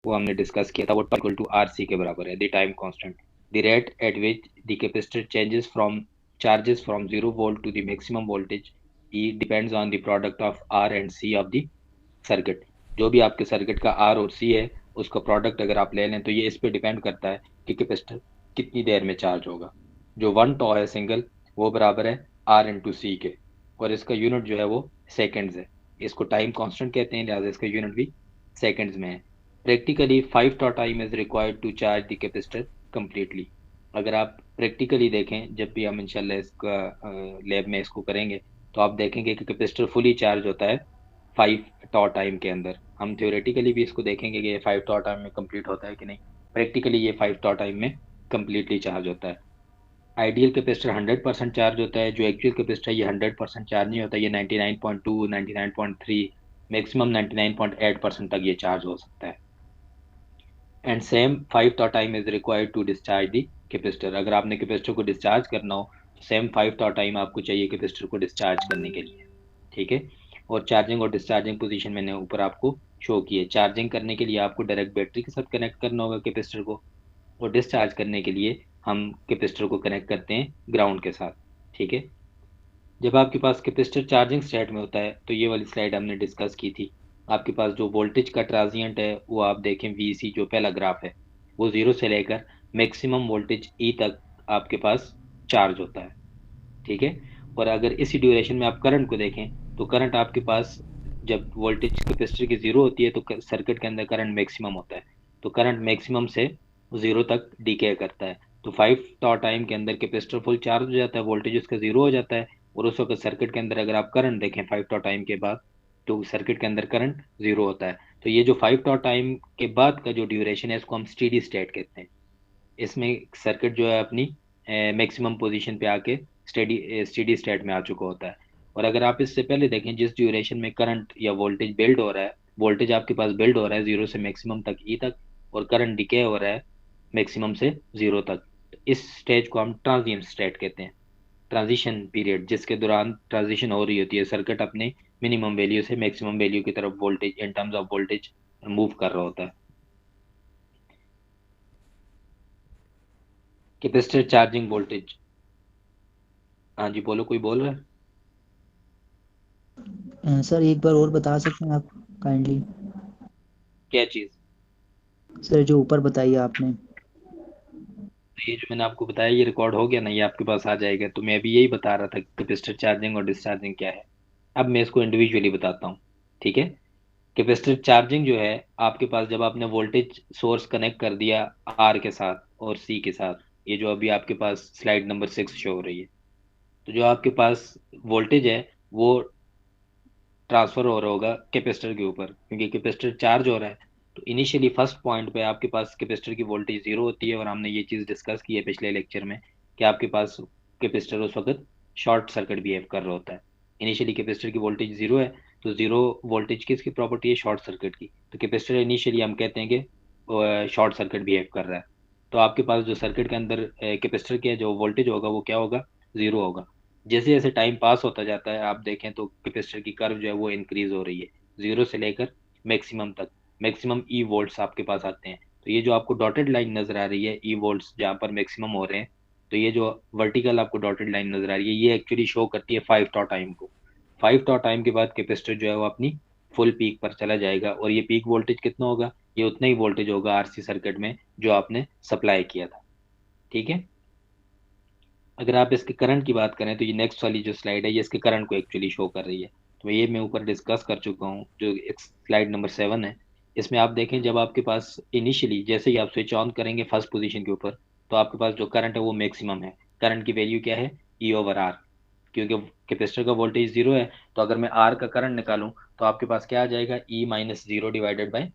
वो हमने डिस्कस किया था, वो इक्वल टू आर सी के बराबर है, the time constant, the rate at which the capacitor changes from charges from 0 volt to the maximum voltage E depends on the product of R and C of the circuit. जो भी आपके circuit का are और सी है उसका product अगर आप ले लें तो ये इस पे डिपेंड करता है कि कैपेसिटर कितनी देर में चार्ज होगा। जो 1 टॉ है सिंगल, वो बराबर है आर इंटू सी के, और इसका यूनिट जो है वो सेकेंड्स है। इसको टाइम कांस्टेंट कहते हैं, लिहाजा इसका यूनिट भी सेकेंड्स में है। Practically 5 tau time is required to charge the capacitor completely. अगर आप प्रैक्टिकली देखें, जब भी हम इंशाल्लाह इसका लैब में इसको करेंगे, तो आप देखेंगे कि कैपेसिटर फुली चार्ज होता है 5 टॉ टाइम के अंदर। हम थ्योरेटिकली भी इसको देखेंगे कि ये 5 टॉ टाइम में कंप्लीट होता है कि नहीं। प्रैक्टिकली ये 5 टॉ टाइम में कंप्लीटली चार्ज होता है। आइडियल कैपेसिटर 100% चार्ज होता है, जो एक्चुअल कैपेसिटर ये 100% चार्ज नहीं होता, ये 99.2, 99.3, मैक्सिमम 99.8% तक ये चार्ज हो सकता है। And same 5 tau time is required to discharge the capacitor. अगर आपने कैपेसिटर को डिस्चार्ज करना हो तो सेम 5 टॉ टाइम आपको चाहिए कैपेसिटर को डिस्चार्ज करने के लिए। ठीक है। और चार्जिंग और डिस्चार्जिंग पोजीशन मैंने ऊपर आपको शो की है। चार्जिंग करने के लिए आपको डायरेक्ट बैटरी के साथ कनेक्ट करना होगा कैपेसिटर को, और डिस्चार्ज करने के लिए हम कैपेसिटर को कनेक्ट करते हैं ग्राउंड के साथ। ठीक है। जब आपके पास कैपेसिटर चार्जिंग स्टेट में होता है तो ये वाली स्लाइड हमने डिस्कस की थी। आपके पास जो वोल्टेज का ट्रांजिएंट है वो आप देखें, वीसी जो पहला ग्राफ है, वो 0 से लेकर मैक्सिमम वोल्टेज ई तक आपके पास चार्ज होता है। ठीक है। और अगर इसी ड्यूरेशन में आप करंट को देखें तो करंट आपके पास, जब वोल्टेज कैपेसिटर की 0 होती है तो सर्किट के अंदर करंट मैक्सिमम होता है, तो करंट मैक्सिमम से 0 तक डीके करता है। तो 5 टॉ टाइम के अंदर कैपेसिटर फुल चार्ज हो जाता है, वोल्टेज उसका 0 हो जाता है, और उस वक्त सर्किट के अंदर अगर आप करंट देखें 5 टॉ टाइम के बाद, तो सर्किट के अंदर करंट 0 होता है। तो ये जो 5 टॉ टाइम के बाद का जो ड्यूरेशन है इसको हम स्टेडी स्टेट कहते हैं। इसमें सर्किट जो है अपनी मैक्सिमम पोजीशन पे आके स्टेडी स्टेट में आ चुका होता है। और अगर आप इससे पहले देखें, जिस ड्यूरेशन में करंट या वोल्टेज बिल्ड हो रहा है, वोल्टेज आपके पास बिल्ड हो रहा है 0 से मैक्सिमम तक ई तक, और करंट डिके हो रहा है मैक्सिमम से 0 तक, तो इस स्टेज को हम ट्रांजिएंट स्टेट कहते हैं। ट्रांजिशन पीरियड, जिसके दौरान ट्रांजिशन हो रही होती है, सर्किट अपने मिनिमम वैल्यू से मैक्सिमम वैल्यू की तरफ voltage in terms of voltage move कर रहा होता है। Capacitor charging voltage. हाँ जी, बोलो, कोई बोल रहा है? सर एक बार और बता सकते हैं आप काइंडली? क्या चीज? सर जो ऊपर बताइए आपने। तो ये जो मैंने आपको बताया ये रिकॉर्ड हो गया ना, ये आपके पास आ जाएगा। तो मैं अभी यही बता रहा था कि कैपेसिटर चार्जिंग और डिस्चार्जिंग क्या है। अब मैं इसको इंडिविजुअली बताता हूँ। ठीक है। कैपेसिटर चार्जिंग जो है, आपके पास जब आपने वोल्टेज सोर्स कनेक्ट कर दिया आर के साथ और सी के साथ, ये जो अभी आपके पास स्लाइड नंबर 6 शो हो रही है, तो जो आपके पास वोल्टेज है वो ट्रांसफर हो रहा होगा कैपेसिटर के ऊपर, क्योंकि कैपेसिटर चार्ज हो रहा है। तो इनिशियली फर्स्ट पॉइंट पे आपके पास कैपेसिटर की वोल्टेज 0 होती है, और हमने ये चीज़ डिस्कस की है पिछले लेक्चर में कि आपके पास कैपेसिटर उस वक्त शॉर्ट सर्किट बिहेव कर रहा होता है। इनिशियली कैपेसिटर की वोल्टेज 0 है, तो 0 वोल्टेज किसकी प्रॉपर्टी है? शॉर्ट सर्किट की। तो कैपेसिटर इनिशियली हम कहते हैं कि शॉर्ट सर्किट बिहेव कर रहा है। तो आपके पास जो सर्किट के अंदर कैपेसिटर के जो वोल्टेज होगा वो क्या होगा? 0 होगा। जैसे जैसे टाइम पास होता जाता है आप देखें तो कैपेसिटर की कर्व जो है वो इंक्रीज हो रही है 0 से लेकर मैक्सिमम तक। मैक्सिमम ई वोल्ट्स आपके पास आते हैं। तो ये जो आपको डॉटेड लाइन नजर आ रही है ई वोल्ट्स जहाँ पर मैक्सिमम हो रहे हैं, तो ये जो वर्टिकल आपको डॉटेड लाइन नजर आ रही है ये एक्चुअली शो करती है 5 टॉ टाइम को। 5 टॉ टाइम के बाद कैपेसिटर जो है वो अपनी फुल पीक पर चला जाएगा, और ये पीक वोल्टेज कितना होगा? ये उतना ही वोल्टेज होगा आरसी सर्किट में जो आपने सप्लाई किया था। ठीक है। अगर आप इसके करंट की बात करें तो ये नेक्स्ट वाली जो स्लाइड है ये इसके करंट को एक्चुअली शो कर रही है। तो ये मैं ऊपर डिस्कस कर चुका हूँ, जो एक स्लाइड नंबर 7 है। इसमें आप देखें, जब आपके पास इनिशियली जैसे ही आप स्विच ऑन करेंगे फर्स्ट पोजीशन के ऊपर, तो आपके पास जो करंट है वो मैक्सिमम है। करंट की वैल्यू क्या है? E over R. क्योंकि कैपेसिटर का वोल्टेज 0 है, तो अगर मैं आर का करंट निकालूं तो आपके पास क्या आ जाएगा? E minus 0 divided by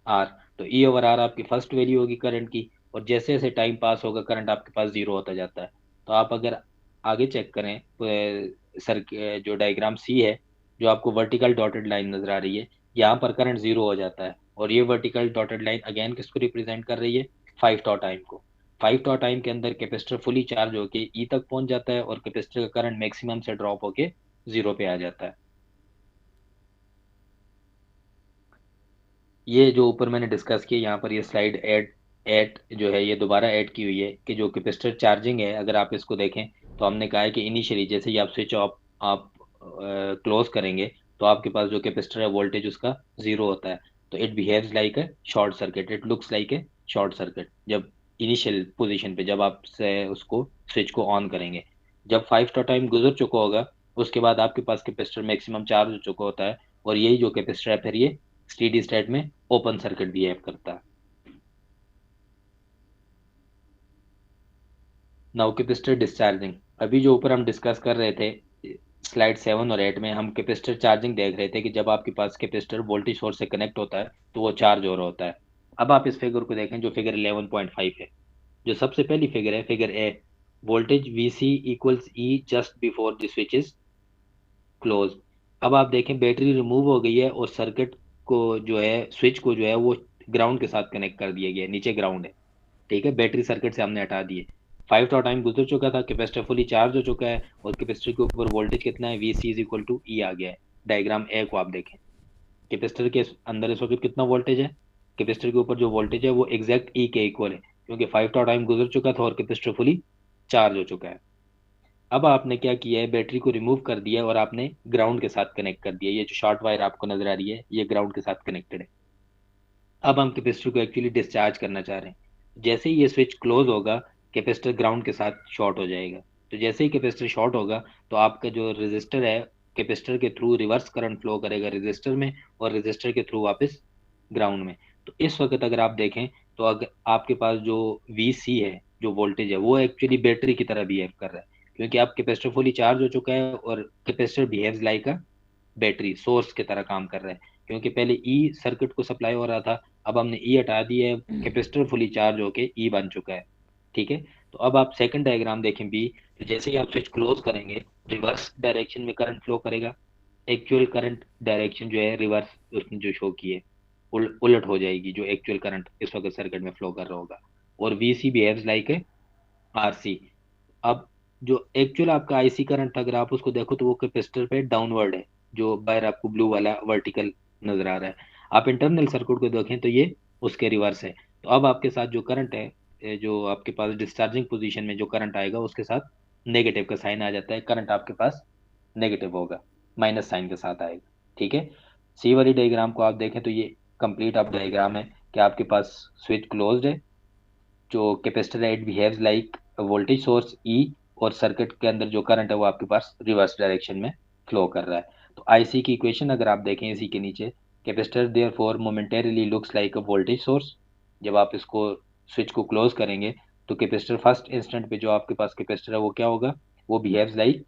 R. तो ई ओवर आर आपकी फर्स्ट वैल्यू होगी करंट की, और जैसे जैसे टाइम पास होगा करंट आपके पास 0 होता जाता है। तो आप अगर आगे चेक करें सर जो डायग्राम सी है, जो आपको वर्टिकल डॉटेड लाइन नजर आ रही है, यहाँ पर करंट 0 हो जाता है, और ये वर्टिकल डॉटेड लाइन अगेन किसको रिप्रेजेंट कर रही है? 5 टॉ टाइम को। 5 टॉ टाइम के अंदर कैपेसिटर फुली चार्ज होके ई तक पहुंच जाता है, और कैपेसिटर का करंट मैक्सिमम से ड्रॉप होके 0 पे आ जाता है। ये जो ऊपर मैंने डिस्कस किया यहाँ पर, ये स्लाइड ऐड ऐड जो है ये दोबारा ऐड की हुई है कि जो कैपेसिटर चार्जिंग है, अगर आप इसको देखें तो हमने कहा है कि इनिशियली जैसे ही आप स्विच ऑफ आप क्लोज करेंगे तो आपके पास जो कैपेसिटर है वोल्टेज उसका जीरो होता है। तो it behaves like a short circuit, it looks like a short circuit जब इनिशियल पोजीशन पे, जब आप से उसको स्विच को ऑन करेंगे। जब 5 का टाइम गुजर चुका होगा उसके बाद आपके पास कैपेसिटर मैक्सिमम चार्ज हो चुका होता है, और यही जो कैपेसिटर है फिर ये स्टेडी स्टेट में ओपन सर्किट बिहेव करता है। नाउ कैपेसिटर डिस्चार्जिंग, अभी जो ऊपर हम डिस्कस कर रहे थे स्लाइड 7 और 8 में, हम कैपेसिटर चार्जिंग देख रहे थे कि जब आपके पास कैपेसिटर वोल्टेज सोर्स से कनेक्ट होता है तो वो चार्ज हो रहा होता है। अब आप इस फिगर को देखें जो फिगर 11.5 है, जो सबसे पहली फिगर है, figure A, voltage VC equals E just before the switch is close. अब आप देखें बैटरी रिमूव हो गई है और सर्किट को जो है, स्विच को जो है वो ग्राउंड के साथ कनेक्ट कर दिया गया है, नीचे ग्राउंड है। ठीक है, बैटरी सर्किट से हमने हटा दी है। 5 का टाइम गुजर चुका था, कैपेसिटर फुली चार्ज हो चुका है, और कैपेसिटर के ऊपर वोल्टेज कितना है, VC is equal to E आ गया है। डायग्राम ए को आप देखें, कैपेसिटर के अंदर इस वक्त कितना वोल्टेज है, कैपेसिटर के ऊपर जो वोल्टेज है वो एग्जैक्ट E के इक्वल है, क्योंकि 5 का टाइम गुजर चुका था और कैपेसिटर फुली चार्ज हो चुका है। अब आपने क्या किया है, बैटरी को रिमूव कर दिया और आपने ग्राउंड के साथ कनेक्ट कर दिया। ये जो शॉर्ट वायर आपको नजर आ रही है ये ग्राउंड के साथ कनेक्टेड है। अब हम कैपेसिटर को एक्चुअली डिस्चार्ज करना चाह रहे हैं। जैसे ही ये स्विच क्लोज होगा कैपेसिटर ग्राउंड के साथ शॉर्ट हो जाएगा। तो जैसे ही कैपेसिटर शॉर्ट होगा तो आपका जो रेजिस्टर है कैपेसिटर के थ्रू रिवर्स करंट फ्लो करेगा रेजिस्टर में, और रेजिस्टर के थ्रू वापस ग्राउंड में। तो इस वक्त अगर आप देखें तो अगर आपके पास जो VC है, जो वोल्टेज है, वो एक्चुअली बैटरी की तरह बिहेव कर रहा है, क्योंकि आप कैपेसिटर फुली चार्ज हो चुका है और capacitor behaves like a battery source की तरह काम कर रहा है। क्योंकि पहले ई सर्किट को सप्लाई हो रहा था, अब हमने ई हटा दिया है, कैपेसिटर फुली चार्ज होके ई बन चुका है। ठीक है, तो अब आप सेकंड डायग्राम देखें बी, तो जैसे ही आप स्विच क्लोज करेंगे रिवर्स डायरेक्शन में करंट फ्लो करेगा। एक्चुअल करंट डायरेक्शन जो है रिवर्स उसने जो शो की है उलट हो जाएगी, जो एक्चुअल करंट इस वक्त सर्किट में फ्लो कर रहा होगा। और VC behaves like a RC। अब जो एक्चुअल आपका IC करंट था अगर आप उसको देखो तो वो कैपेसिटर पे डाउनवर्ड है, जो बाहर आपको ब्लू वाला वर्टिकल नजर आ रहा है। आप इंटरनल सर्किट को देखें तो ये उसके रिवर्स है। तो अब आपके साथ जो करंट है, जो आपके पास डिस्चार्जिंग पोजीशन में जो करंट आएगा उसके साथ नेगेटिव का साइन आ जाता है, करंट आपके पास नेगेटिव होगा, माइनस साइन के साथ आएगा। ठीक है, सी वाली डायग्राम को आप देखें तो ये कंप्लीट आप डायग्राम है कि आपके पास स्विच क्लोज्ड है, जो कैपेसिटर है it behaves like voltage source E, और सर्किट के अंदर जो करंट है वो आपके पास रिवर्स डायरेक्शन में फ्लो कर रहा है। तो IC की इक्वेशन अगर आप देखें इसी के नीचे, capacitor therefore momentarily looks like a voltage source. जब आप इसको स्विच को क्लोज करेंगे तो कैपेसिटर फर्स्ट इंस्टेंट पे जो आपके पास कैपेसिटर है वो क्या होगा, वो behaves like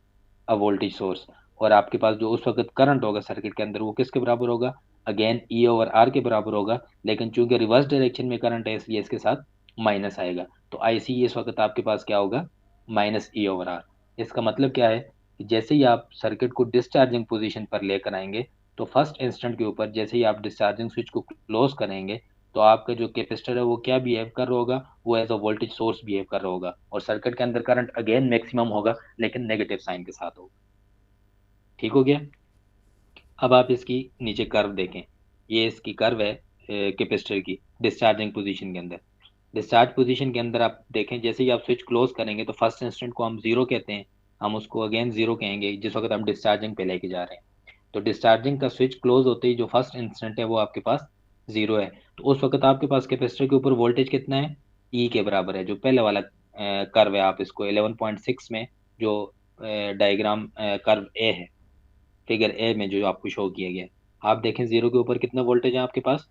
a voltage source. और आपके पास जो उस वक्त करंट होगा सर्किट के अंदर वो किसके बराबर होगा, अगेन E/R के बराबर होगा, लेकिन चूंकि रिवर्स डायरेक्शन में करंट है इसलिए इसके साथ माइनस आएगा। तो IC इस वक्त आपके पास क्या होगा, -E/R। इसका मतलब क्या है कि जैसे ही आप सर्किट को डिस्चार्जिंग पोजीशन पर लेकर आएंगे तो फर्स्ट इंस्टेंट के ऊपर जैसे ही आप डिस्चार्जिंग स्विच को क्लोज करेंगे तो आपका जो कैपेसिटर है वो क्या बिहेव कर रहा होगा, वो as a voltage source behave कर रहा होगा, और सर्किट के अंदर करंट अगेन मैक्सिमम होगा लेकिन नेगेटिव साइन के साथ होगा। ठीक हो गया। अब आप इसकी नीचे कर्व देखें, ये इसकी कर्व है कैपेसिटर की डिस्चार्जिंग पोजीशन के अंदर। डिस्चार्ज पोजीशन के अंदर आप देखें जैसे ही आप स्विच क्लोज करेंगे तो फर्स्ट इंस्टेंट को हम जीरो कहते हैं, हम उसको अगेन जीरो कहेंगे जिस वक्त हम डिस्चार्जिंग पे लेके जा रहे हैं। तो डिस्चार्जिंग का स्विच क्लोज होते ही जो फर्स्ट इंस्टेंट है वो आपके पास जीरो है। तो उस वक्त आपके पास कैपेसिटर के ऊपर वोल्टेज कितना है, ई के बराबर है, जो पहले वाला कर्व है, आप इसको 11.6 में जो डायग्राम कर्व ए है, फिगर ए में जो आपको शो किया गया है, आप देखें जीरो के ऊपर कितना वोल्टेज है आपके पास,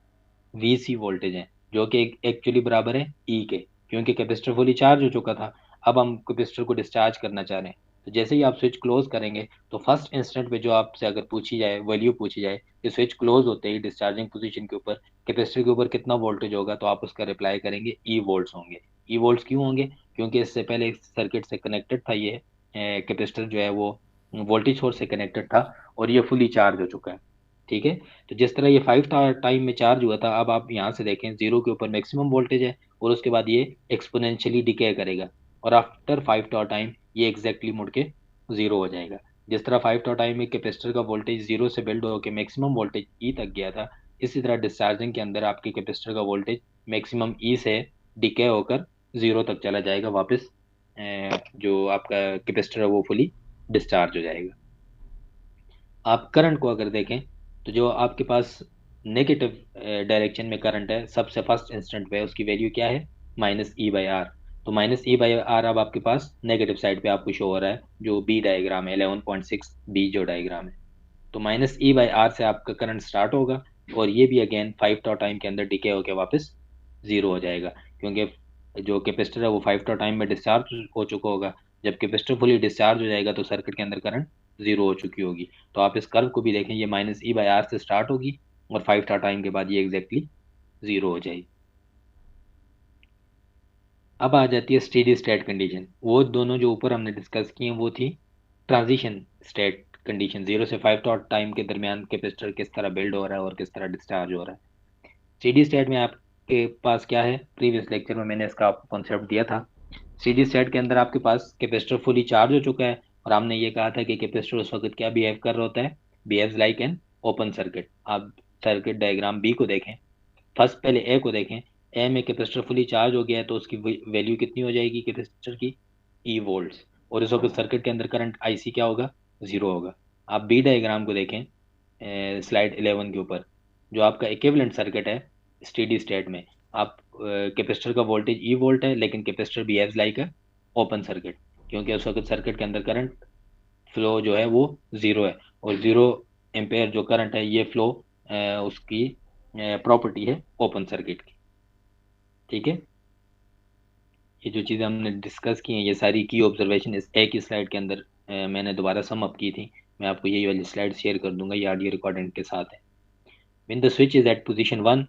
VC वोल्टेज है, जो कि एक्चुअली बराबर है ई के, क्योंकि कैपेसिटर फुली चार्ज हो चुका था। अब हम कैपेसिटर को डिस्चार्ज करना चाह रहे हैं। तो जैसे ही आप स्विच क्लोज करेंगे तो फर्स्ट इंस्टेंट पे जो आपसे अगर पूछी जाए वैल्यू पूछी जाए कि स्विच क्लोज होते ही डिस्चार्जिंग पोजीशन के ऊपर कैपेसिटर के ऊपर कितना वोल्टेज होगा, तो आप उसका रिप्लाई करेंगे ई वोल्ट्स होंगे। ई वोल्ट्स क्यों होंगे, क्योंकि इससे पहले सर्किट से कनेक्टेड था ये कैपेसिटर जो है वो वोल्टेज सोर्स से कनेक्टेड था और ये फुली चार्ज हो चुका है। ठीक है, तो जिस तरह ये 5 टाइम में चार्ज हुआ था, अब आप यहाँ से देखें जीरो के ऊपर मैक्सिमम वोल्टेज है और उसके बाद ये एक्सपोनेंशियली डिके करेगा, और आफ्टर 5 टाइम ये एग्जैक्टली मुड़ के जीरो हो जाएगा। जिस तरह 5 टाइम में कैपेसिटर का वोल्टेज जीरो से बिल्ड होकर मैक्सिमम वोल्टेज ई तक गया था, इसी तरह डिस्चार्जिंग के अंदर आपके कैपेसिटर का वोल्टेज मैक्सिमम ई से डिके होकर 0 तक चला जाएगा, वापस जो आपका कैपेसिटर है वो फुली डिस्चार्ज हो जाएगा। आप करंट को अगर देखें तो जो आपके पास नेगेटिव डायरेक्शन में करंट है, सबसे फर्स्ट इंस्टेंट पे उसकी वैल्यू क्या है, -E/R। तो -E/R अब आपके पास नेगेटिव साइड पे आपको शो हो रहा है, जो बी डायग्राम है, 11.6 बी जो डायग्राम है। तो -E/R से आपका करंट स्टार्ट होगा और ये भी अगेन 5 टॉ टाइम के अंदर डिके होकर वापस 0 हो जाएगा, क्योंकि जो कैपेसिटर है वो 5 टॉ टाइम में डिस्चार्ज हो चुका होगा। जब कैपेसिटर फुली डिस्चार्ज हो जाएगा तो सर्किट के अंदर करंट 0 हो चुकी होगी। तो आप इस कर्व को भी देखें, ये -E/R से स्टार्ट होगी और 5 टॉ टाइम के बाद ये एग्जैक्टली 0 हो जाएगी। अब आ जाती है स्टेडी स्टेट कंडीशन। वो दोनों जो ऊपर हमने डिस्कस की हैं वो थी ट्रांजिशन स्टेट कंडीशन, 0 से 5 टॉ टाइम के दरमियान कैपेसिटर किस तरह बिल्ड हो रहा है और किस तरह डिस्चार्ज हो रहा है। स्टेडी स्टेट में आपके पास क्या है, प्रीवियस लेक्चर में मैंने इसका आपको कॉन्सेप्ट दिया था। स्टेडी स्टेट के अंदर आपके पास कैपेसिटर फुली चार्ज हो चुका है और हमने ये कहा था कि कैपेसिटर उस वक्त क्या बिहेव कर रहा होता है, behaves like an open circuit. आप सर्किट डायग्राम बी को देखें, फर्स्ट पहले ए को देखें। ए में कैपेसिटर फुली चार्ज हो गया है तो उसकी वैल्यू कितनी हो जाएगी कैपेसिटर की, ई वोल्ट्स, और इस वक्त सर्किट के अंदर करंट आईसी क्या होगा, 0 होगा। आप बी डायग्राम को देखें स्लाइड 11 के ऊपर, जो आपका इक्विवेलेंट सर्किट है स्टेडी स्टेट में, आप कैपेसिटर का वोल्टेज ई वोल्ट है लेकिन capacitor behaves like a open circuit, क्योंकि उस वक्त सर्किट के अंदर करंट फ्लो जो है वो 0 है और 0 एम्पेयर जो करंट है ये फ्लो उसकी प्रॉपर्टी है ओपन सर्किट की। ठीक है, ये जो चीज़ें हमने डिस्कस की हैं ये सारी की ऑब्जर्वेशन इस एक ही स्लाइड के अंदर मैंने दोबारा सम अप की थी। मैं आपको यही वाली स्लाइड शेयर कर दूंगा, ये ऑडियो रिकॉर्डिंग के साथ है। When the switch is at position 1,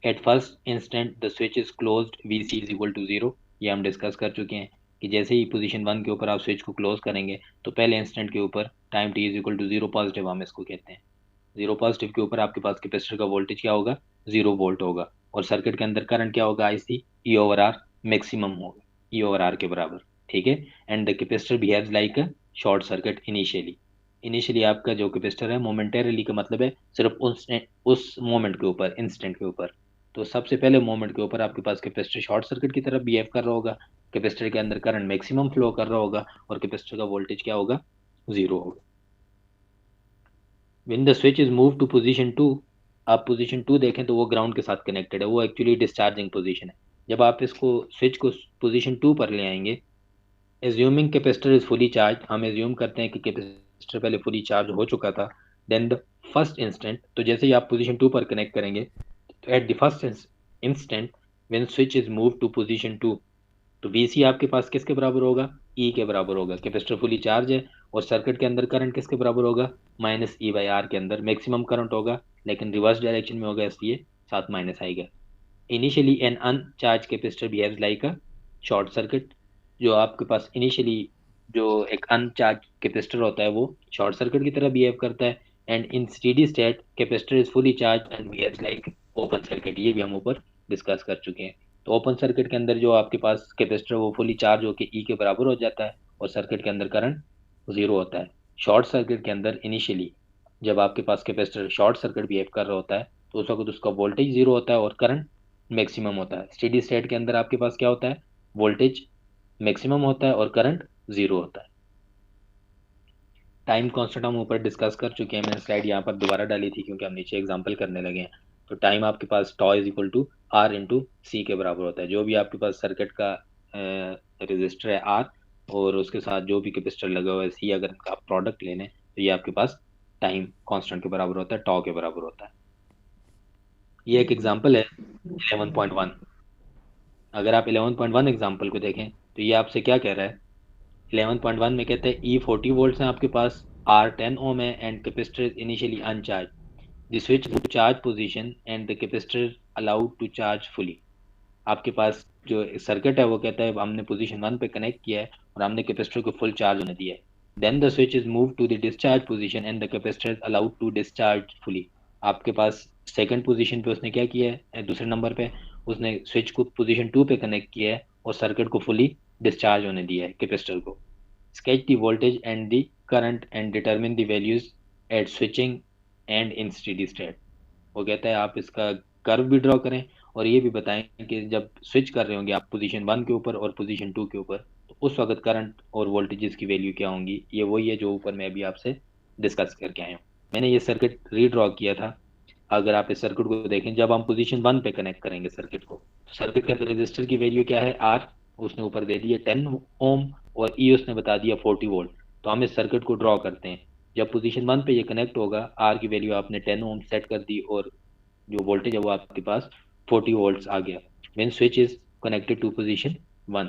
at first instant the switch is closed, Vc is equal to 0। ये हम डिस्कस कर चुके हैं कि जैसे ही पोजीशन 1 के ऊपर आप स्विच को क्लोज करेंगे तो पहले इंस्टेंट के ऊपर time t is equal to 0 positive हम इसको कहते हैं। 0 पॉजिटिव के ऊपर आपके पास कैपेसिटर का वोल्टेज क्या होगा, 0 वोल्ट होगा और सर्किट के अंदर करंट क्या होगा, आईसी E/R मैक्सिमम होगा, E/R के बराबर। ठीक है, and the capacitor behaves like a short circuit initially. Initially आपका जो कैपेसिटर है मोमेंटेरली का मतलब है सिर्फ उस मोमेंट के ऊपर, इंस्टेंट के ऊपर। तो सबसे पहले मोमेंट के ऊपर आपके पास कैपेसिटर शॉर्ट सर्किट की तरफ बिहेव कर रहा होगा, कैपेसिटर के अंदर करंट मैक्सिमम फ्लो कर रहा होगा और कैपेसिटर का वोल्टेज क्या होगा, 0 होगा। When the switch is move to position 2, आप पोजीशन 2 देखें तो वो ग्राउंड के साथ कनेक्टेड है, वो एक्चुअली डिस्चार्जिंग पोजीशन है। जब आप इसको स्विच को पोजीशन 2 पर ले आएंगे, assuming capacitor is fully charge, हम एज्यूम करते हैं कि कैपेसिटर पहले फुली चार्ज हो चुका था, देन द फर्स्ट इंस्टेंट, तो जैसे ही आप पोजीशन 2 पर कनेक्ट करेंगे तो at the first instant when switch is move to position 2, तो वीसी आपके पास किसके बराबर होगा, ई के बराबर होगा। कैपेसिटर फुली चार्ज है और सर्किट के अंदर करंट किसके बराबर होगा, -E/R के अंदर मैक्सिमम करंट होगा, लेकिन रिवर्स डायरेक्शन में होगा इसलिए साथ माइनस आएगा। Initially an uncharge capacitor behaves like a short circuit, जो आपके पास इनिशियली जो एक अनचार्ज कैपेसिटर होता है वो शॉर्ट सर्किट की तरह बिहेव करता है। And in steady state capacitor is fully charge and behaves like open circuit, ये भी हम ऊपर डिस्कस कर चुके हैं। तो ओपन सर्किट के अंदर जो आपके पास कैपेसिटर वो फुली चार्ज होकर ई के बराबर हो जाता है और सर्किट के अंदर करंट 0 होता है। शॉर्ट सर्किट के अंदर इनिशियली जब आपके पास कैपेसिटर शॉर्ट सर्किट बिहेव कर रहा होता है तो उस वक्त उसका वोल्टेज 0 होता है और करंट मैक्सिमम होता है। स्टेडी स्टेट के अंदर आपके पास क्या होता है, वोल्टेज मैक्सिमम होता है और करंट 0 होता है। टाइम कांस्टेंट हम ऊपर डिस्कस कर चुके हैं, मैंने स्लाइड यहाँ पर दोबारा डाली थी क्योंकि हम नीचे एग्जांपल करने लगे हैं। तो टाइम आपके पास tau is equal to R into C के बराबर होता है। जो भी आपके पास सर्किट का रजिस्टर है आर और उसके साथ जो भी कैपेसिटर लगा हुआ है सी, अगर आप प्रोडक्ट लेने तो ये आपके पास टाइम कांस्टेंट के बराबर होता है, टॉ के बराबर होता है। ये एक एग्जांपल है 11.1। अगर आप 11.1 एग्जांपल को देखें तो ये आपसे क्या कह रहा है, 11.1 में कहते हैं ई 40 वोल्ट्स हैं आपके पास, आर 10 ओम है and capacitor is initially uncharge, the switch to charge position and the capacitor allowed to charge fully. आपके पास जो सर्किट है वो कहता है हमने पोजीशन 1 पे कनेक्ट किया है और हमने कैपेसिटर को फुल चार्ज होने दिया है। Then the switch is move to the discharge position and the capacitor is allowed to discharge fully. आपके पास सेकंड पोजीशन पे उसने क्या किया है, दूसरे नंबर पे उसने स्विच को पोजीशन 2 पे कनेक्ट किया है और सर्किट को फुली डिस्चार्ज होने दिया है कैपेसिटर को। Sketch the voltage and the current and determine the values at switching and in steady state। वो कहता है आप इसका कर्व भी ड्रॉ करें और ये भी बताएं कि जब स्विच कर रहे होंगे आप पोजीशन 1 के ऊपर और पोजीशन 2 के ऊपर, तो उस वक्त करंट और वोल्टेजेस की वैल्यू क्या होंगी। ये वही है जो ऊपर मैं अभी आपसे डिस्कस करके आया हूँ। मैंने ये सर्किट रीड्रॉ किया था। अगर आप इस सर्किट को देखें, जब हम पोजीशन 1 पे कनेक्ट करेंगे सर्किट को, सर्किट के अंदर रेजिस्टर की वैल्यू क्या है, आर, उसने ऊपर दे दिया 10 ओम और ई उसने बता दिया 40 वोल्ट। तो हम इस सर्किट को ड्रॉ करते हैं। जब पोजीशन 1 पे ये कनेक्ट होगा, आर की वैल्यू आपने 10 ओम सेट कर दी और जो वोल्टेज है वो आपके पास 40 वोल्ट्स आ गया। When switch is connected to position 1,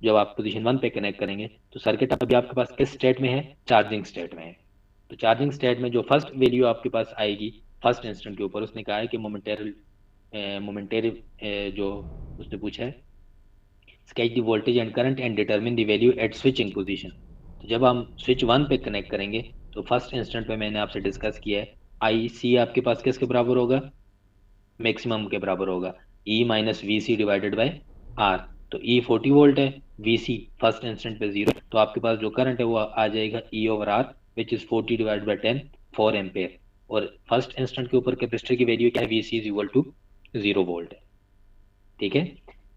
जब आप पोजीशन 1 पे कनेक्ट करेंगे तो सर्किट अभी आपके पास किस स्टेट में है, चार्जिंग स्टेट में है। तो चार्जिंग स्टेट में जो फर्स्ट वैल्यू आपके पास आएगी फर्स्ट इंस्टेंट के ऊपर, उसने कहा है कि मोमेंटेरी जो उसने पूछा है, sketch the voltage and current and determine the value at switching position. तो जब हम स्विच 1 पे कनेक्ट करेंगे तो फर्स्ट इंस्टेंट पे मैंने आपसे डिस्कस किया है, आई सी आपके पास किसके बराबर होगा, मैक्सिमम के बराबर होगा, E minus V C divided by R. तो ई 40 वोल्ट है, वी सी फर्स्ट इंस्टेंट पे 0, तो आपके पास जो करंट है वो आ जाएगा E over R which is 40 divide by 10, 4 ampere. और फर्स्ट इंस्टेंट के ऊपर कैपेसिटर की वैल्यू क्या है, V C is equal to 0 volt है। ठीक है।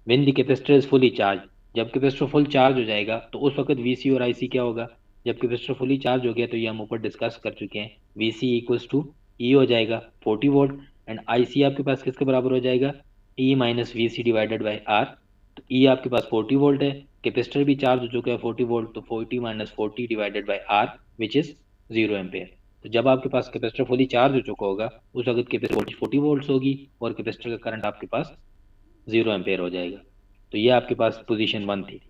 When the capacitor is fully charge, जब कैपेसिटर फुल चार्ज हो जाएगा तो उस वक्त वी सी और आई सी क्या होगा, जब कैपेसिटर फुली चार्ज हो गया तो ये हम ऊपर डिस्कस कर चुके हैं, वी सी इक्वल्स टू ई हो जाएगा 40 वोल्ट एंड आई सी आपके पास किसके बराबर हो जाएगा, E minus V C divided by R. तो ई आपके पास 40 वोल्ट है, कैपेसिटर भी चार्ज हो चुका है 40 वोल्ट, तो 40 - 40 divided by R which is 0 ampere. तो जब आपके पास कैपेसिटर फुली चार्ज हो चुका होगा उस वक्त कैपेसिटर वोल्टेज 40 वोल्ट होगी और कैपेसिटर का करंट आपके पास 0 एम्पेयर हो जाएगा। तो ये आपके पास पोजीशन 1 थी।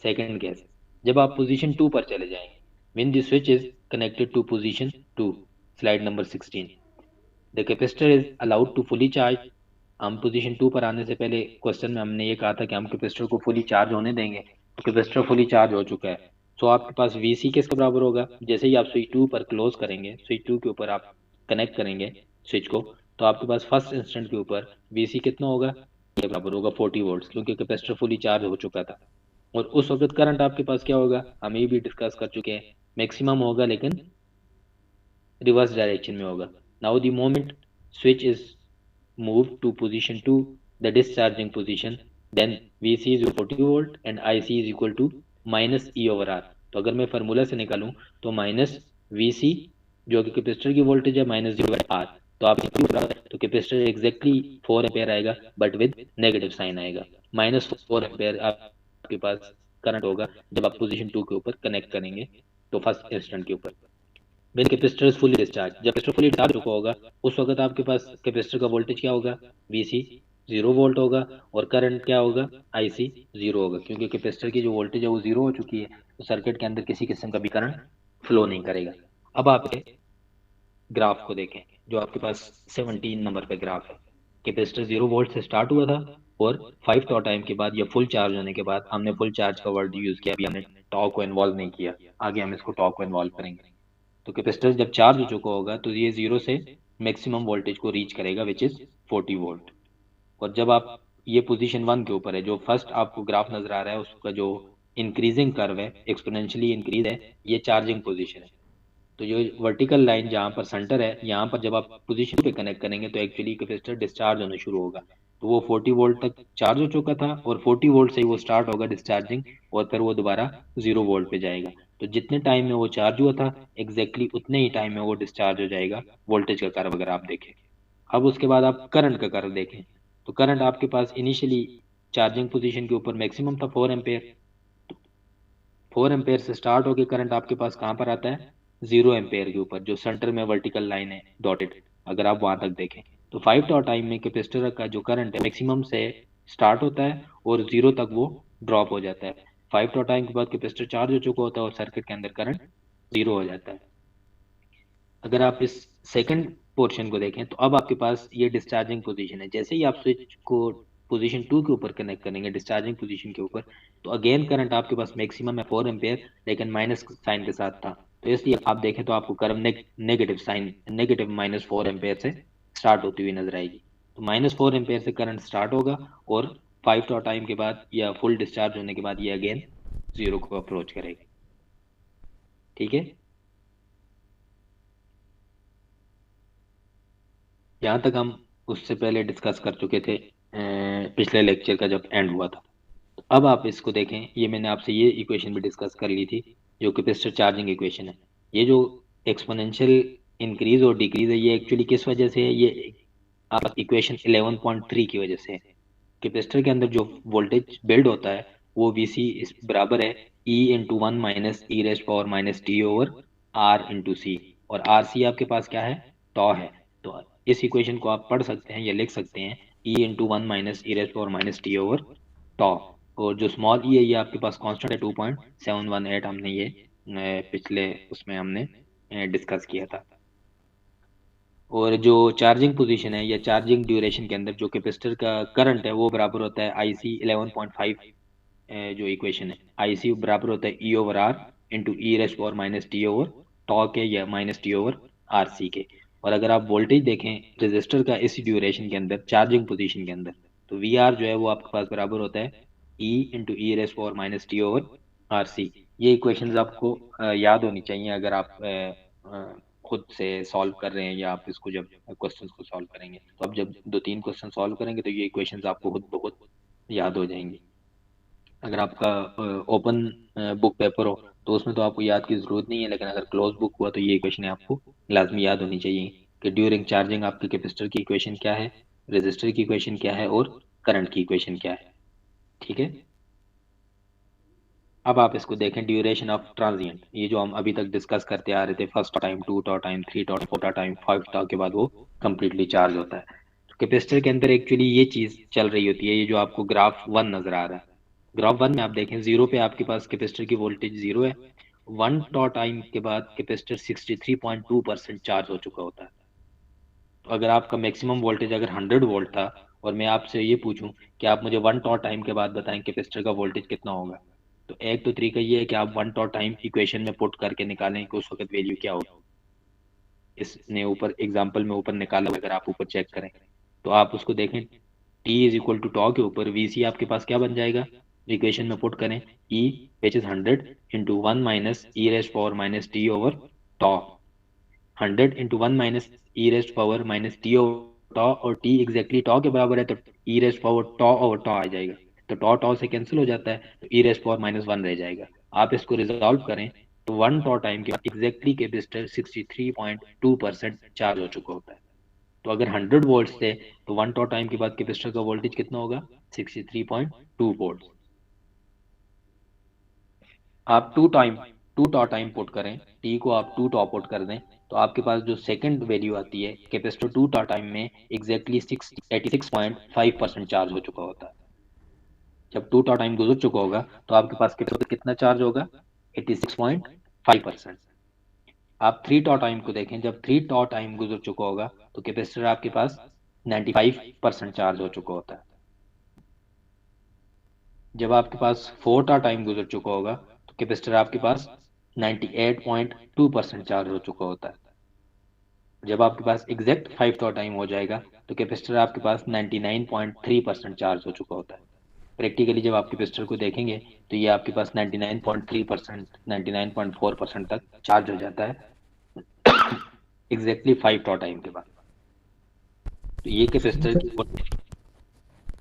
सेकंड केस, जब आप पोजीशन 2 पर चले जाएंगे, when the switch is connected to position 2, slide number 16, the capacitor is allowed to fully charge. हम पोजीशन 2 पर आने से पहले क्वेश्चन में हमने ये कहा था कि हम कैपेसिटर को फुली चार्ज होने देंगे, तो कैपेसिटर फुली चार्ज हो चुका है। तो आपके पास वी सी किसके बराबर होगा, जैसे ही आप स्विच 2 पर क्लोज करेंगे, स्विच 2 के ऊपर आप कनेक्ट करेंगे स्विच को, तो आपके पास फर्स्ट इंस्टेंट के ऊपर वी सी कितना होगा, ये बराबर होगा 40 वोल्ट, क्योंकि कैपेसिटर फुली चार्ज हो चुका था। और उस वक्त करंट आपके पास क्या होगा, हम ये भी डिस्कस कर चुके हैं, मैक्सिमम होगा लेकिन रिवर्स डायरेक्शन में होगा। Now the moment switch is move to position 2, the discharging position, then V C is 40 volt and I C is equal to minus E over R. तो अगर मैं फार्मूला से निकालूं तो माइनस वी सी जो कि कैपेसिटर की वोल्टेज है माइनस 0/r, तो आप तो कैपेसिटर एग्जैक्टली 4 एम्पेयर आएगा बट विद नेगेटिव साइन आएगा, -4 एम्पेयर आपके पास करंट होगा जब आप पोजीशन 2 के ऊपर कनेक्ट करेंगे तो फर्स्ट इंस्टेंट के ऊपर। When capacitor is fully discharge, जब कैपेसिटर फुली चार्ज चुका होगा उस वक्त आपके पास कैपेसिटर का वोल्टेज क्या होगा, वीसी 0 वोल्ट होगा और करंट क्या होगा, आईसी 0 होगा, क्योंकि कैपेसिटर की जो वोल्टेज है वो 0 हो चुकी है, तो सर्किट के अंदर किसी किस्म का भी करंट फ्लो नहीं करेगा। अब आप ग्राफ को देखें, जो आपके पास 17 नंबर पे ग्राफ है, कैपेसिटर 0 वोल्ट से स्टार्ट हुआ था और 5 टॉ टाइम के बाद या फुल चार्ज होने के बाद, हमने फुल चार्ज का वर्ड यूज किया, अभी हमने टॉ को इन्वॉल्व नहीं किया, आगे हम इसको टॉ को इन्वॉल्व करेंगे। तो कैपेसिटर जब चार्ज हो चुका होगा तो ये 0 से मैक्सिमम वोल्टेज को रीच करेगा विच इज 40 वोल्ट। और जब आप ये पोजीशन 1 के ऊपर है, जो फर्स्ट आपको ग्राफ नजर आ रहा है उसका जो इंक्रीजिंग कर्व है, एक्सपोनेंशियली इंक्रीज है, ये चार्जिंग पोजीशन है। तो ये वर्टिकल लाइन जहाँ पर सेंटर है, यहाँ पर जब आप पोजीशन पे कनेक्ट करेंगे तो एक्चुअली कैपेसिटर डिस्चार्ज होना शुरू होगा। तो वो 40 वोल्ट तक चार्ज हो चुका था और 40 वोल्ट से ही वो स्टार्ट होगा डिस्चार्जिंग और फिर वो दोबारा 0 वोल्ट पे जाएगा। तो जितने टाइम में वो चार्ज हुआ था एग्जैक्टली उतने ही टाइम में वो डिस्चार्ज हो जाएगा, वोल्टेज का कर्व अगर आप देखें। अब उसके बाद आप करंट का कर्व देखें, तो करंट आपके पास इनिशियली चार्जिंग पोजीशन के ऊपर मैक्सिमम था 4 एम्पेयर। 4 एम्पेयर से स्टार्ट होकर करंट आपके पास कहाँ पर आता है, 0 एम्पेयर के ऊपर, जो सेंटर में वर्टिकल लाइन है डॉटेड, अगर आप वहां तक देखें। तो 5 टॉ टाइम में कैपेसिटर का जो करंट है मैक्सिमम से स्टार्ट होता है और 0 तक वो ड्रॉप हो जाता है। 5 टॉ टाइम के बाद कैपेसिटर चार्ज हो चुका होता है और सर्किट के अंदर करंट 0 हो जाता है। अगर आप इस सेकंड पोर्शन को देखें तो अब आपके पास ये डिस्चार्जिंग पोजीशन है, जैसे ही आप स्विच को पोजीशन 2 के ऊपर कनेक्ट करेंगे डिस्चार्जिंग पोजीशन के ऊपर, तो अगेन करंट आपके पास मैक्सिमम है 4 एम्पेयर लेकिन माइनस साइन के साथ था। तो इसलिए आप देखें तो आपको current negative sign, negative -4 ampere से स्टार्ट होती हुई नजर आएगी। तो -4 एम्पेयर से करंट स्टार्ट होगा और 5 टॉ टाइम के बाद या फुल डिस्चार्ज होने के बाद ये अगेन 0 को अप्रोच करेगी। ठीक है। यहाँ तक हम उससे पहले डिस्कस कर चुके थे पिछले लेक्चर का जब एंड हुआ था। तो अब आप इसको देखें, ये मैंने आपसे ये इक्वेशन भी डिस्कस कर ली थी जो कैपेसिटर चार्जिंग इक्वेशन है। ये जो एक्सपोनेंशियल इंक्रीज और डिक्रीज है, ये एक्चुअली किस वजह से है? ये आप इक्वेशन 11.3 की वजह से है। कैपेसिटर के अंदर जो वोल्टेज बिल्ड होता है वो वीसी इस बराबर है ई इंटू वन माइनस ई raise power minus T over R into C. और आर सी आपके पास क्या है? टॉ है। तो इस इक्वेशन को आप पढ़ सकते हैं या लिख सकते हैं ई इंटू वन माइनस ई raise power minus T over tau. और जो स्मॉल ई है ये आपके पास कांस्टेंट है 2.718, हमने ये पिछले उसमें हमने डिस्कस किया था। और जो चार्जिंग पोजीशन है या चार्जिंग ड्यूरेशन के अंदर जो कैपेसिटर का करंट है वो बराबर होता है आई सी 11.5। जो इक्वेशन है आई सी बराबर होता है ई ओवर आर इंटू ई raise power minus T over tau के या minus T over R C के। और अगर आप वोल्टेज देखें रेजिस्टर का इसी ड्यूरेशन के अंदर चार्जिंग पोजीशन के अंदर, तो वी आर जो है वो आपके पास बराबर होता है ई इंटू ई raise power minus T over R C. ये इक्वेशंस आपको याद होनी चाहिए अगर आप खुद से सॉल्व कर रहे हैं या आप इसको जब क्वेश्चंस को सॉल्व करेंगे। तो आप जब दो तीन क्वेश्चन सॉल्व करेंगे तो ये इक्वेशंस आपको खुद बहुत याद हो जाएंगी। अगर आपका ओपन बुक पेपर हो तो उसमें तो आपको याद की जरूरत नहीं है, लेकिन अगर क्लोज बुक हुआ तो ये इक्वेशन आपको लाजमी याद होनी चाहिए कि ड्यूरिंग चार्जिंग आपके कैपेसिटर की इक्वेशन क्या है, रेजिस्टर की इक्वेशन क्या है और करंट की इक्वेशन क्या है। ठीक है। अब आप इसको देखें ड्यूरेशन ऑफ ट्रांजिएंट, ये जो हम अभी तक डिस्कस करते आ रहे थे, first time, two time, three four time, five के बाद वो कंप्लीटली चार्ज होता है। तो कैपेसिटर के अंदर एक्चुअली ये चीज चल रही होती है, ये जो आपको ग्राफ वन नजर आ रहा है। ग्राफ वन में आप देखें जीरो पे आपके पास कैपेसिटर की वोल्टेज जीरो है। वन टाइम के बाद कैपेसिटर 63.2% चार्ज हो चुका होता है। तो अगर आपका मैक्सिमम वोल्टेज अगर 100 वोल्ट था और मैं आपसे ये पूछूं कि आप मुझे वन टाइम के बाद बताएं कैपेसिटर का वोल्टेज कितना होगा, तो एक तो तरीका ये है कि आप वन टाइम इक्वेशन में पुट करके निकालें कि उस वक्त वैल्यू क्या होगी। इसने ऊपर एग्जांपल में ऊपर निकाला हुआ, अगर आप ऊपर चेक करें तो आप उसको देखें T is equal to tau के ऊपर वी सी आपके पास क्या बन जाएगा? इक्वेशन में पुट करें E which is 100 into one minus E raise power minus T over tau. 100 into one minus E raise power minus T over tau, और टी एग्जैक्टली टॉ के बराबर है तो E raise power tau over tau आ जाएगा। तो टॉ टॉ से cancel हो जाता है तो E raise power minus one रह जाएगा। आप इसको रिजॉल्व करें तो वन टॉ टाइम के बाद एग्जैक्टली कैपेसिटर 63.2% चार्ज हो चुका होता है। तो अगर 100 वोल्ट थे तो वन टॉ टाइम के बाद कैपेसिटर का वोल्टेज कितना होगा? 63.2 वोल्ट। आप टू टॉ टाइम पुट करें, टी को आप टू टॉ पुट कर दें तो आपके पास जो सेकंड वैल्यू आती है कैपेसिटर टू टॉ टाइम में एग्जैक्टली 86.5% चार्ज हो चुका होता है। जब टू टॉ टाइम गुजर चुका होगा तो आपके पास कैपेसिटर कितना चार्ज होगा? 86.5%। आप थ्री टॉ टाइम को देखें, जब थ्री टॉ टाइम गुजर चुका होगा तो कैपेसिटर आपके पास 95% चार्ज हो चुका होता है। जब आपके पास फोर टॉ टाइम गुजर चुका होगा तो कैपेसिटर आपके पास 98.2% चार्ज हो चुका होता है। जब आपके पास एग्जैक्ट फाइव टॉ टाइम हो जाएगा तो कैपेसिटर आपके पास 99.3% चार्ज हो चुका होता है। प्रैक्टिकली जब आप कैपेसिटर को देखेंगे तो ये आपके पास 99.3%, 99.4% तक चार्ज हो जाता है एग्जैक्टली फाइव टॉ टाइम के बाद। तो ये कैपेसिटर की,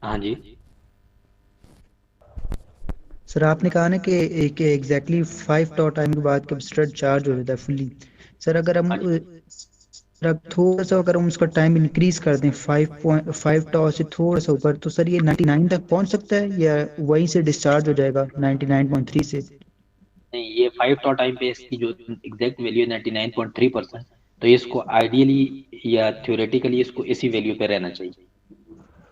हाँ जी सर आपने कहा ना कि एक एग्जैक्टली 5 टाइम के बाद कैपेसिटर चार्ज हो जाता है फुल्ली। सर अगर हम हाँ जी सर अब थोड़ा सा अगर हम उसका टाइम इंक्रीज कर दें 5.5 से थोड़ा सा ऊपर, तो सर ये 99 तक पहुंच सकता है या वहीं से डिस्चार्ज हो जाएगा 99.3 से? नहीं, ये फाइव टॉ टाइम पे इसकी जो एग्जैक्ट वैल्यू है 99.3%, तो इसको आइडियली या थ्योरेटिकली इसको इसी वैल्यू पे रहना चाहिए।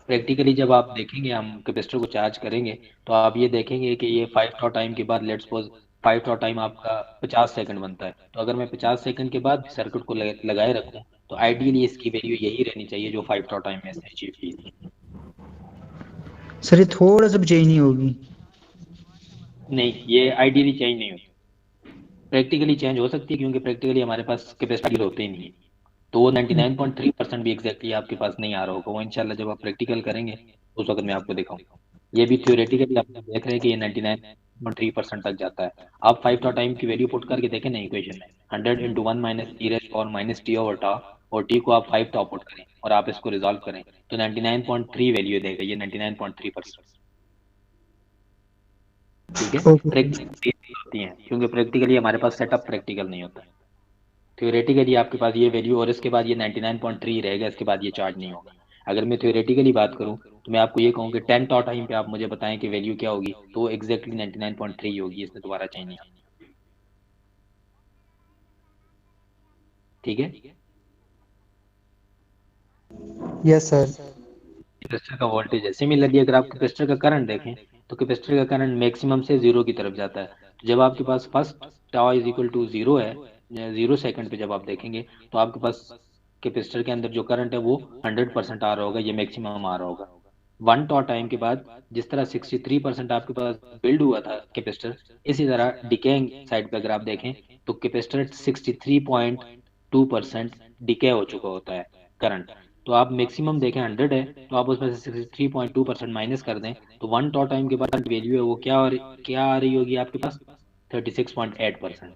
प्रैक्टिकली जब आप देखेंगे हम कैपेसिटर को चार्ज करेंगे तो आप ये देखेंगे कि ये फाइव टॉ टाइम के बाद let's suppose five tau time आपका 50 सेकंड बनता है, तो अगर मैं 50 सेकंड के बाद सर्किट को लगाए रखूं तो आइडियली इसकी वैल्यू यही रहनी चाहिए जो फाइव टॉ टाइम में इसने अचीव की थी। सर ये थोड़ा सा भी चेंज नहीं होगी? नहीं, ये आइडियली चेंज नहीं होती। प्रैक्टिकली चेंज हो सकती है क्योंकि प्रैक्टिकली हमारे पास कैपेसिटी होते ही नहीं है। तो वो 99.3% भी एग्जैक्टली आपके पास नहीं आ रहा होगा, वो इंशाल्लाह जब आप प्रैक्टिकल करेंगे उस वक्त मैं आपको दिखाऊंगा। ये भी थ्योरेटिकली आप देख रहे हैं कि ये 99.3% तक जाता है। आप फाइव टॉ टाइम की वैल्यू पुट करके देखें ना इक्वेशन में, 100 into one minus E rest और माइनस टी ओवर टॉ और टी को आप 5 टॉप आउट करें और आप इसको रिजॉल्व करें तो 99.3 वैल्यू देगा, ये 99.3%। ठीक है, ओके सर। प्रैक्टिकल होती हैं क्योंकि प्रैक्टिकली हमारे पास सेटअप प्रैक्टिकल नहीं होता। थ्योरेटिकली आपके पास ये वैल्यू और इसके बाद ये 99.3 रहेगा, इसके बाद ये चार्ज नहीं होगा। अगर मैं थ्योरेटिकली बात करूं तो मैं आपको ये कहूँ कि 10 टॉ टाइम पे आप मुझे बताएं कि वैल्यू क्या होगी, तो वो एग्जैक्टली 99.3 होगी, इसमें दोबारा चेंज नहीं होगा। ठीक है, यस सर। कैपेसिटर का वोल्टेज है सिमिलरली अगर आप कैपेसिटर का करंट देखें तो कैपेसिटर का करंट मैक्सिमम से जीरो की तरफ जाता है। तो जब आपके पास first tau is equal to zero है, 0 सेकंड पे जब आप देखेंगे तो आपके पास कैपेसिटर के अंदर जो करंट है वो 100% आ रहा होगा, ये मैक्सिमम आ रहा होगा। 1 टॉ टाइम के बाद जिस तरह 63% आपके पास बिल्ड हुआ था कैपेसिटर, इसी तरह डिकेइंग साइड पे अगर आप देखें तो कैपेसिटर 63.2% डिके हो चुका होता है करंट। तो आप मैक्सिमम देखें 100 है तो आप उसमें से 63.2% माइनस कर दें तो 1 टॉ टाइम के बाद वैल्यू है वो क्या आ रही होगी आपके पास, 36.8%।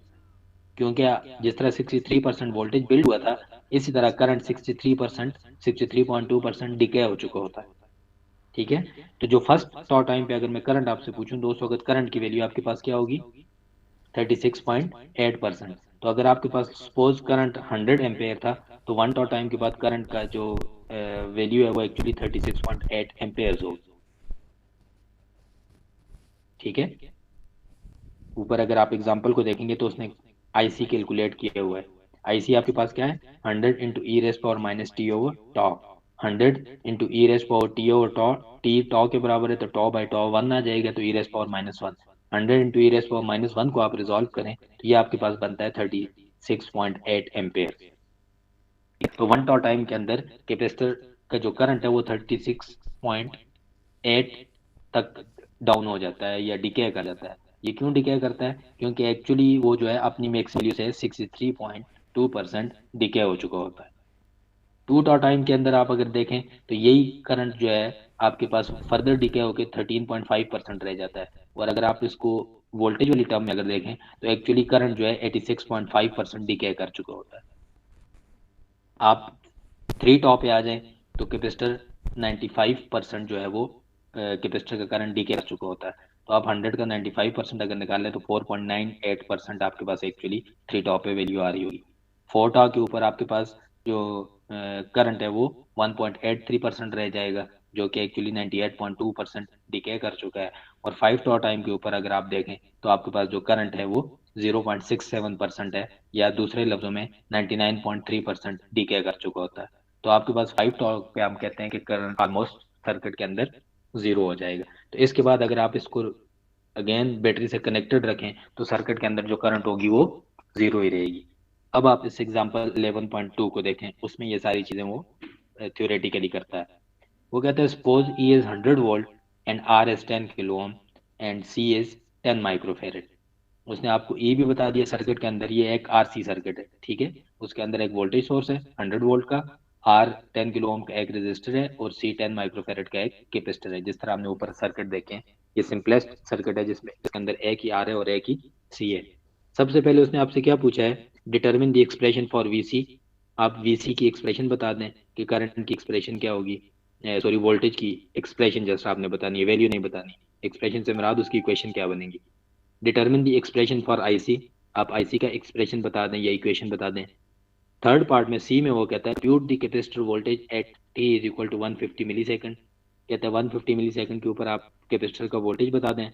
क्योंकि जिस तरह 63% वोल्टेज बिल्ड हुआ था इसी तरह करंट 63%, 63.2% डिके हो चुका होता है। ठीक है, तो जो फर्स्ट टॉ टाइम पे अगर मैं करंट आपसे पूछूं तो उस वक्त करंट की वैल्यू आपके पास क्या होगी, 36.8%। तो अगर आपके पास सपोज करंट 100 एम्पेयर था तो 1 टॉ टाइम के बाद करंट का जो वैल्यू है वो एक्चुअली 36.8 एम्पेयर होगी। ठीक है, ऊपर अगर आप एग्जांपल को देखेंगे तो उसने आईसी कैलकुलेट किया हुआ है। आईसी आपके पास क्या है, 100 इंटू ई raise power minus T over tau, 100 into ई raise power T over tau, T tau के बराबर है तो टॉ बाई टॉ 1 आ जाएगा तो ई रेस पावर माइनस 1। 100 इंटू ई रेस पावर माइनस 1 को आप रिजॉल्व करें तो ये आपके पास बनता है 36.8 एम्पेयर। तो 1 टॉ टाइम के अंदर कैपेसिटर का जो करंट है वो 36.8 तक डाउन हो जाता है या डिके कर जाता है। ये क्यों डिके करता है, क्योंकि एक्चुअली वो जो है अपनी मैक्स वैल्यू से 63.2% डिके हो चुका होता है। 2 टॉ टाइम के अंदर आप अगर देखें तो यही करंट जो है आपके पास फर्दर डिके होकर 13.5% रह जाता है। और अगर आप इसको वोल्टेज वाली टर्म में अगर देखें तो एक्चुअली करंट जो है 86.5% डिके कर चुका होता है। आप 3 टॉ पे आ जाएं तो कैपेसिटर 95% जो है वो कैपेसिटर का करंट डीके कर चुका होता है। तो आप 100 का 95% अगर निकालें तो 4.98% आपके पास एक्चुअली 3 टॉ पे वैल्यू आ रही होगी। 4 टॉ के ऊपर आपके पास जो करंट है वो 1.83% रह जाएगा जो कि एक्चुअली 98.2% डिके कर चुका है। और 5 टॉ टाइम के ऊपर अगर आप देखें तो आपके पास जो करंट है वो 0.67% है, या दूसरे लफ्जों में 99.3% डीके कर चुका होता है। तो आपके पास 5 टॉ पे हम कहते हैं कि करंट ऑलमोस्ट सर्किट के अंदर जीरो हो जाएगा। तो इसके बाद अगर आप इसको अगेन बैटरी से कनेक्टेड रखें तो सर्किट के अंदर जो करंट होगी वो जीरो ही रहेगी। अब आप इस एग्जांपल 11.2 को देखें, उसमें ये सारी चीजें वो थ्योरेटिकली करता है। वो कहता है suppose E is 100 volt and R is 10 kilo ohm and C is 10 microfarad. उसने आपको ई भी बता दिया सर्किट के अंदर ये एक आरसी सर्किट है। ठीक है, उसके अंदर एक वोल्टेज सोर्स है 100 वोल्ट का, आर 10 किलो ओम का एक रेजिस्टर है और सी 10 माइक्रोफेरेड का एक कैपेसिटर है। जिस तरह हमने ऊपर सर्किट देखे हैं ये सिंपलेस्ट सर्किट है जिसमें इसके अंदर एक ही आर है और एक ही सी है। सबसे पहले उसने आपसे क्या पूछा है, determine the expression for VC. आप वीसी की एक्सप्रेशन बता दें कि करंट की एक्सप्रेशन क्या होगी, सॉरी वोल्टेज की एक्सप्रेशन जैसा आपने बतानी है, वैल्यू नहीं बतानी। एक्सप्रेशन से मुराद उसकी इक्वेशन क्या बनेगी। Determine the expression for IC, आप आईसी का एक्सप्रेशन बता दें या इक्वेशन बता दें। थर्ड पार्ट में सी में वो कहता है compute the capacitor voltage at T is equal to 150 milli second. कहता है 150 मिली सेकंड के ऊपर आप कैपेसिटर का वोल्टेज बता दें।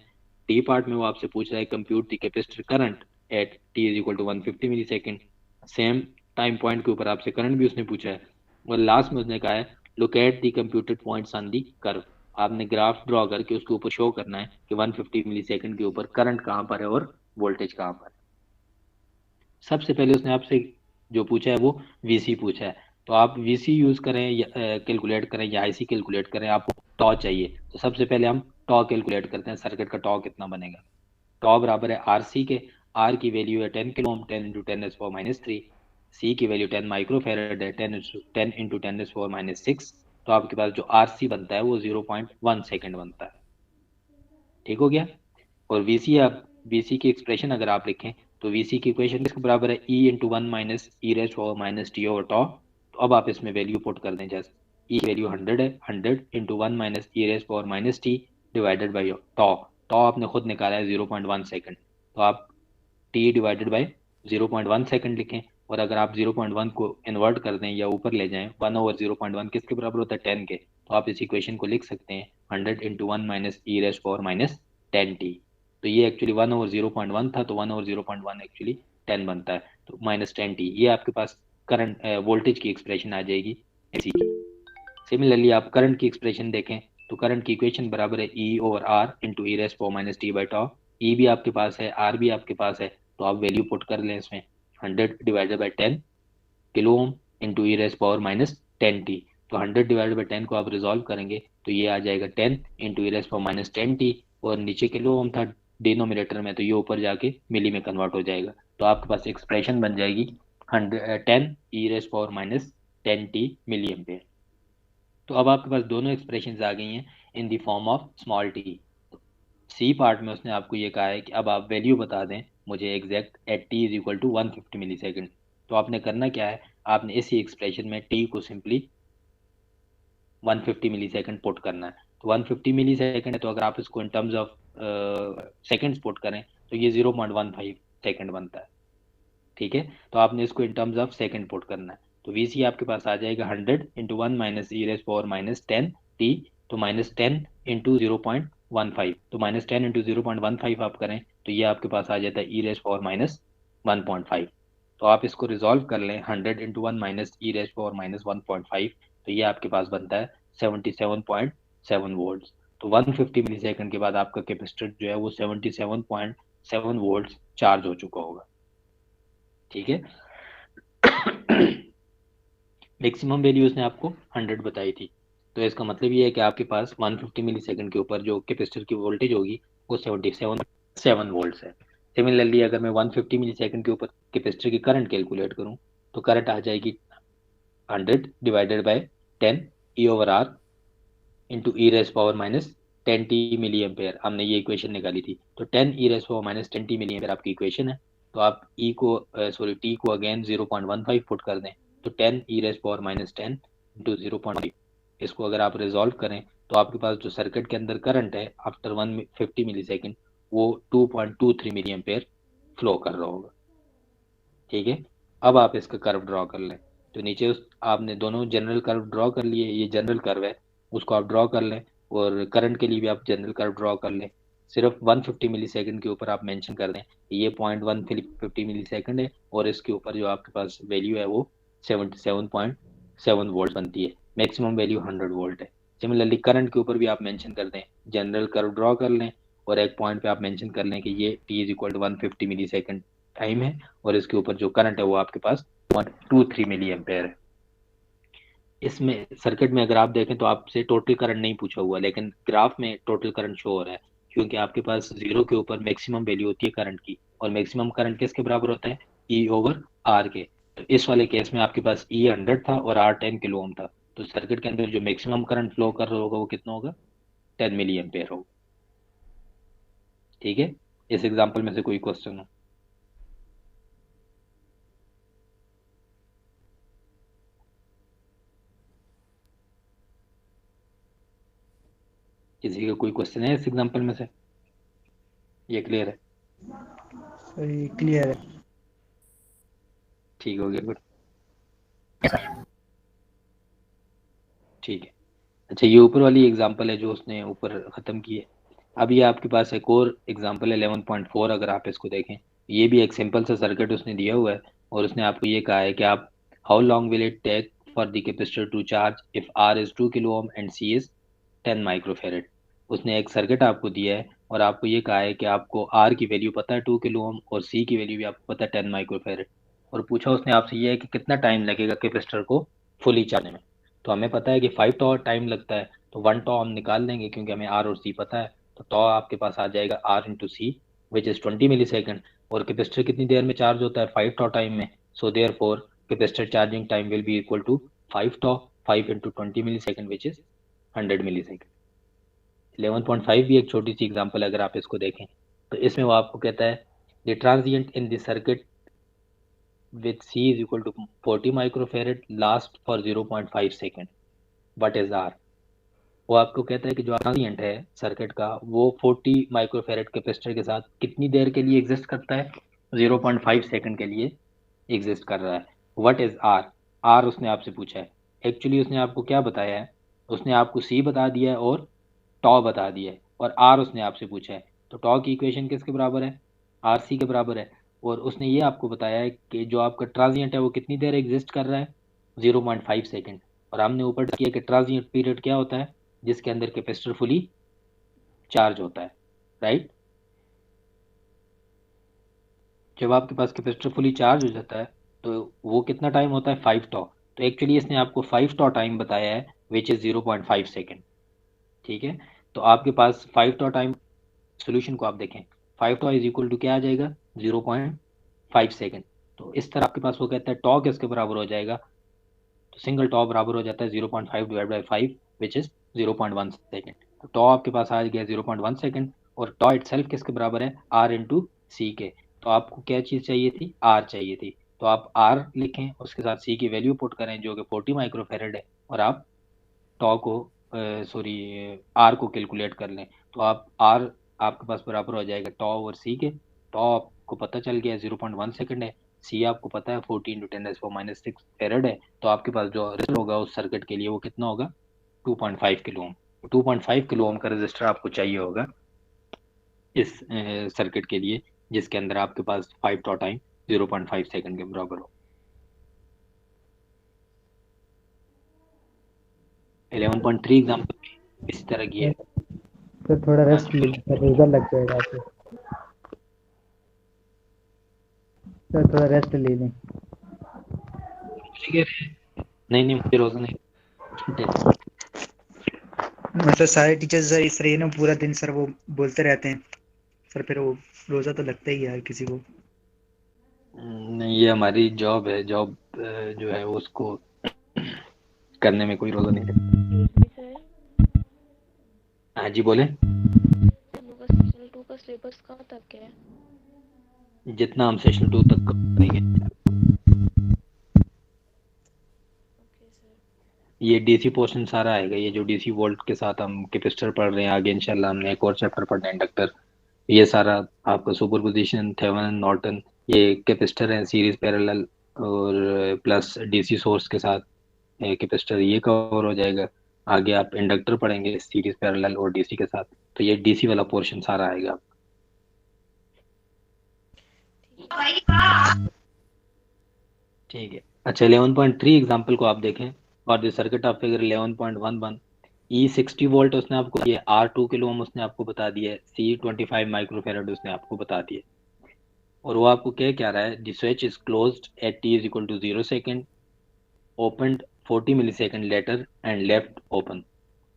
डी पार्ट में वो आपसे पूछ रहा है compute the capacitor current at T is equal to 150 milli second. Same time point के ऊपर आपसे करंट भी उसने पूछा है। और लास्ट में उसने कहा है look at the computed points on the curve. आपने ग्राफ ड्रॉ करके उसके ऊपर शो करना है कि 150 मिली सेकंड के ऊपर करंट कहाँ पर है और वोल्टेज कहाँ पर है। सबसे पहले उसने आपसे जो पूछा है वो वीसी पूछा है। तो आप वीसी यूज करें या कैलकुलेट करें या आईसी कैलकुलेट करें, आपको टॉ चाहिए। तो सबसे पहले हम टॉ कैलकुलेट करते हैं, सर्किट का टॉ कितना बनेगा। टॉ बराबर है आर सी के, आर की वैल्यू है 10 किलो ओम, 10 इंटू 10⁻³ सी की वैल्यू 10 माइक्रोफेरेड है, 10 इंटू 10⁻⁻6। तो आपके पास जो आर सी बनता है वो 0.1 सेकेंड बनता है। ठीक हो गया। और वीसी, आप वीसी की एक्सप्रेशन अगर आप लिखें तो वीसी की इक्वेशन किसके बराबर है, ई इंटू 1 माइनस ई raise power minus T over tau. तो अब आप इसमें वैल्यू पुट कर दें, जैसे ई की वैल्यू 100 है, 100 into 1 minus E raise power minus T divided by tau. Tau आपने खुद निकाला है 0.1 सेकेंड, तो आप टी डिवाइडेड बाई 0.1 सेकेंड लिखें। और अगर आप 0.1 को इन्वर्ट कर दें या ऊपर ले जाएं, 1/0.1 किसके बराबर होता है, 10 के, तो आप इस इक्वेशन को लिख सकते हैं 100 इंटू 1 माइनस ई रेज पावर माइनस 10t। तो ये एक्चुअली 1/0.1 था, तो 1/0.1 एक्चुअली 10 बनता है, तो माइनस 10t। ये आपके पास करंट वोल्टेज की एक्सप्रेशन आ जाएगी एसी की। सिमिलरली आप करंट की एक्सप्रेशन देखें तो करंट की इक्वेशन बराबर है E over R into E raise power minus T by tau. E भी आपके पास है, आर भी आपके पास है, तो आप वैल्यू पुट कर लें इसमें 100 divided by 10 kilo ohm into E raise power minus 10t। तो 100 डिवाइडेड बाई 10 को आप रिजॉल्व करेंगे तो ये आ जाएगा 10 इंटू ई रेज पावर माइनस 10t, और नीचे किलो ओम था डिनोमिनेटर में, तो ये ऊपर जाके मिली में कन्वर्ट हो जाएगा। तो आपके पास एक्सप्रेशन बन जाएगी 10 E raise power minus 10t milli ampere. तो अब आपके पास दोनों एक्सप्रेशंस आ गई हैं in the form of small T. C part में उसने आपको ये कहा है कि अब आप वैल्यू बता दें मुझे exact at T is equal to 150 milli second. तो आपने करना क्या है, आपने इसी एक्सप्रेशन में टी को सिंपली 150 मिली सेकेंड पुट करना है। तो 150 मिली सेकेंड है, तो अगर आप इसको in terms of seconds put करें तो ये 0.15 सेकेंड बनता है। ठीक है, तो आपने इसको in terms of second put करना है। तो वी सी आपके पास आ जाएगा 100 इंटू 1 माइनस ई रेज पावर माइनस 10t, तो माइनस 10 इंटू 0.15, तो माइनस 10 इंटू 0.15 आप करें तो ये आपके पास आ जाता है ई रेज पावर माइनस 1.5। तो आप इसको रिजॉल्व कर लें 100 इंटू 1 माइनस ई रेज पावर माइनस 1.5, तो ये आपके पास बनता है 77.7 वोल्ट। तो 150 मिली सेकेंड के बाद आपका कैपेसिटर जो है वो 77.7 वोल्ट चार्ज हो चुका होगा। ठीक है, मैक्सिमम वैल्यू उसने आपको 100 बताई थी, तो इसका मतलब ये है कि आपके पास 150 मिली सेकेंड के ऊपर जो कैपेसिटर की वोल्टेज होगी वो 77 वोल्ट्स है। सिमिलरली अगर मैं 150 मिली सेकेंड के ऊपर कैपेसिटर की करंट कैलकुलेट करूं तो करंट आ जाएगी 100 divided by 10 E over R into E raise power minus 10t milli ampere. हमने ये इक्वेशन निकाली थी, तो 10 E raise power minus 10t milli ampere आपकी इक्वेशन है। तो आप ई को सॉरी टी को अगेन 0.15 पुट कर दें, तो 10 E raise power minus 10 into 0.5, इसको अगर आप रिजॉल्व करें तो आपके पास जो सर्किट के अंदर करंट है आफ्टर 150 मिली सेकेंड वो 2.23 मिली एम्पेयर फ्लो कर रहा होगा। ठीक है, अब आप इसका कर्व ड्रॉ कर लें। तो नीचे उस आपने दोनों जनरल कर्व ड्रॉ कर लिए, ये जनरल कर्व है उसको आप ड्रॉ कर लें, और करंट के लिए भी आप जनरल कर्व ड्रॉ कर लें। सिर्फ 150 मिली सेकेंड के ऊपर आप मेंशन कर दें ये 0.150 मिली सेकेंड है, और इसके ऊपर जो आपके पास वैल्यू है वो 77.7 वोल्ट बनती है। मैक्सिमम वैल्यू 100 वोल्ट है। सिमिलरली करंट के ऊपर भी आप मेंशन कर दें, जनरल कर्व ड्रॉ कर लें, और एक पॉइंट पे आप मेंशन कर लें कि ये t is equal to 150 milli second time है, और इसके ऊपर जो करंट है वो आपके पास 123 मिली एम्पेयर है। इसमें सर्किट में अगर आप देखें तो आपसे टोटल करंट नहीं पूछा हुआ, लेकिन ग्राफ में टोटल करंट शो हो रहा है, क्योंकि आपके पास जीरो के ऊपर मैक्सिमम वैल्यू होती है करंट की, और मैक्सिमम करंट किसके बराबर होता है, ई ओवर आर के। तो इस वाले केस में आपके पास ई 100 था और आर 10 किलो ओम था, तो सर्किट के अंदर जो मैक्सिमम करंट फ्लो कर रहा होगा वो कितना होगा, 10 मिली एम्पेयर होगा। ठीक है, इस एग्जाम्पल में से कोई क्वेश्चन हो? किसी का कोई क्वेश्चन है इस एग्जाम्पल में से, ये क्लियर है? सर ये क्लियर है। ठीक हो गया, गुड। ठीक है, अच्छा ये ऊपर वाली एग्जांपल है जो उसने ऊपर ख़त्म की है। अब ये आपके पास एक और एग्जांपल है 11.4, अगर आप इसको देखें ये भी एक सिंपल सा सर्किट उसने दिया हुआ है, और उसने आपको ये कहा है कि आप how long will it take for the capacitor to charge if R is 2 kilo ohm and C is 10 microfarad. उसने एक सर्किट आपको दिया है और आपको ये कहा है कि आपको आर की वैल्यू पता है 2 किलो ओम, और सी की वैल्यू भी आपको पता है 10 माइक्रोफेरेड, और पूछा उसने आपसे ये है कि कितना टाइम लगेगा कैपेसिटर को फुली चार्ज में। तो हमें पता है कि 5 टॉ टाइम लगता है, तो 1 टॉ हम निकाल लेंगे क्योंकि हमें आर और सी पता है। तो टॉ आपके पास आ जाएगा R into C which is 20 milli second, और कैपेसिटर कितनी देर में चार्ज होता है, 5 टॉ टाइम में। So therefore capacitor charging time will be equal to 5 tau, 5 into 20 milli second which is 100 milli second. 11.5 भी एक छोटी सी एग्जाम्पल अगर आप इसको देखें तो इसमें वो आपको कहता है the transient in the circuit with C is equal to 40 microfarad last for 0.5 second. What is R? वो आपको कहता है कि जो ट्रांजिएंट है सर्किट का वो 40 माइक्रोफैरेड कैपेसिटर के साथ कितनी देर के लिए एग्जिस्ट करता है, 0.5 सेकंड के लिए एग्जिस्ट कर रहा है। What is are? आर उसने आपसे पूछा है। एक्चुअली उसने आपको क्या बताया है, उसने आपको सी बता दिया है और टॉ बता दिया है, और आर उसने आपसे पूछा है। तो टॉ की इक्वेशन किसके बराबर है, आर सी के बराबर है। और उसने ये आपको बताया है कि जो आपका ट्रांजिएंट है वो कितनी देर एग्जिस्ट कर रहा है, 0.5 सेकंड। और हमने ऊपर किया कि ट्रांजिएंट पीरियड क्या होता है, जिसके अंदर कैपेसिटर फुली चार्ज होता है, राइट। जब आपके पास कैपेसिटर फुली चार्ज हो जाता है तो वो कितना टाइम होता है, 5 टॉ। तो एक्चुअली इसने आपको 5 टॉ टाइम बताया है विच इज 0.5 सेकेंड, ठीक है। तो आपके पास 5 टॉ टाइम, सोल्यूशन को आप देखें, 5 टॉ इज इक्वल टू क्या आ जाएगा, 0.5 सेकेंड। तो इस तरह आपके पास वो कहता है टॉ किसके बराबर हो जाएगा, तो सिंगल टॉ बराबर हो जाता है 0.5 divide by 5 which is 0.1 second. तो टॉ आपके पास आ गया 0.1 सेकेंड, और टॉ इटसेल्फ किसके बराबर है, आर इंटू सी के। तो आपको क्या चीज़ चाहिए थी, आर चाहिए थी। तो आप आर लिखें, उसके साथ सी की वैल्यू पुट करें जो कि 40 माइक्रोफेरेड है, और आप टॉ को सॉरी आर को कैलकुलेट कर लें। तो आप आर आपके पास बराबर हो जाएगा टॉ ओवर सी के। टॉ आपको पता चल गया 0.1 सेकेंड है, सी आपको पता है 40 इंटू 10⁻⁻⁶ फेरेड है। तो आपके पास जो रजिस्टर होगा उस सर्किट के लिए वो कितना होगा, 2.5 किलो ओम। 2.5 किलो ओम का रजिस्टर आपको चाहिए होगा इस सर्किट के लिए, जिसके अंदर आपके पास 5 टॉ टाइम 0.5 सेकेंड के बराबर हो। 11.3 एग्जाम्पल इस तरह की है। सर थोड़ा हाँ रेस्ट जी ले बोलिए। सर, रोज़ा लग जाएगा आपको। सर थोड़ा रेस्ट ले लें। ठीक है, नहीं नहीं मुझे रोजा नहीं। मतलब सारे टीचर्स सर इस तरह ना पूरा दिन सर वो बोलते रहते हैं सर, फिर वो रोज़ा तो लगता ही है हर किसी को। नहीं ये हमारी जॉब है, जॉब जो है वो उसको करने में कोई रोजा नहीं लगता। सर हाँ जी बोले। का सेक्शन 2 का सिलेबस कहाँ तक है? जितना हम सेशन 2 तक करेंगे। Okay sir. ये डीसी पोर्शन सारा आएगा, ये जो डीसी वोल्ट के साथ हम कैपेसिटर पढ़ रहे हैं, आगे इंशाल्लाह हमने एक और चैप्टर पढ़ना है इंडक्टर। ये सारा आपका सुपरपोजिशन, थेवेनिन, नॉर्टन, ये कैपेसिटर है सीरीज पैरेलल, और प्लस डीसी सोर्स के साथ कैपेसिटर, ये कवर हो जाएगा। आगे आप इंडक्टर पढ़ेंगे सीरीज पैरेलल और डीसी के साथ, तो ये डीसी वाला पोर्शन सारा आएगा। ठीक है, अच्छा 11.3 एग्जांपल को आप देखें। और the circuit of figure 11.11, E 60 volt उसने आपको दिया, आर 2 किलो ओम उसने आपको बता दिया है, सी 25 माइक्रोफेरेड उसने आपको बता दिया। और वो आपको क्या क्या रहा है, the switch is closed at T is equal to 0 second, opened 40 milli second later and left open.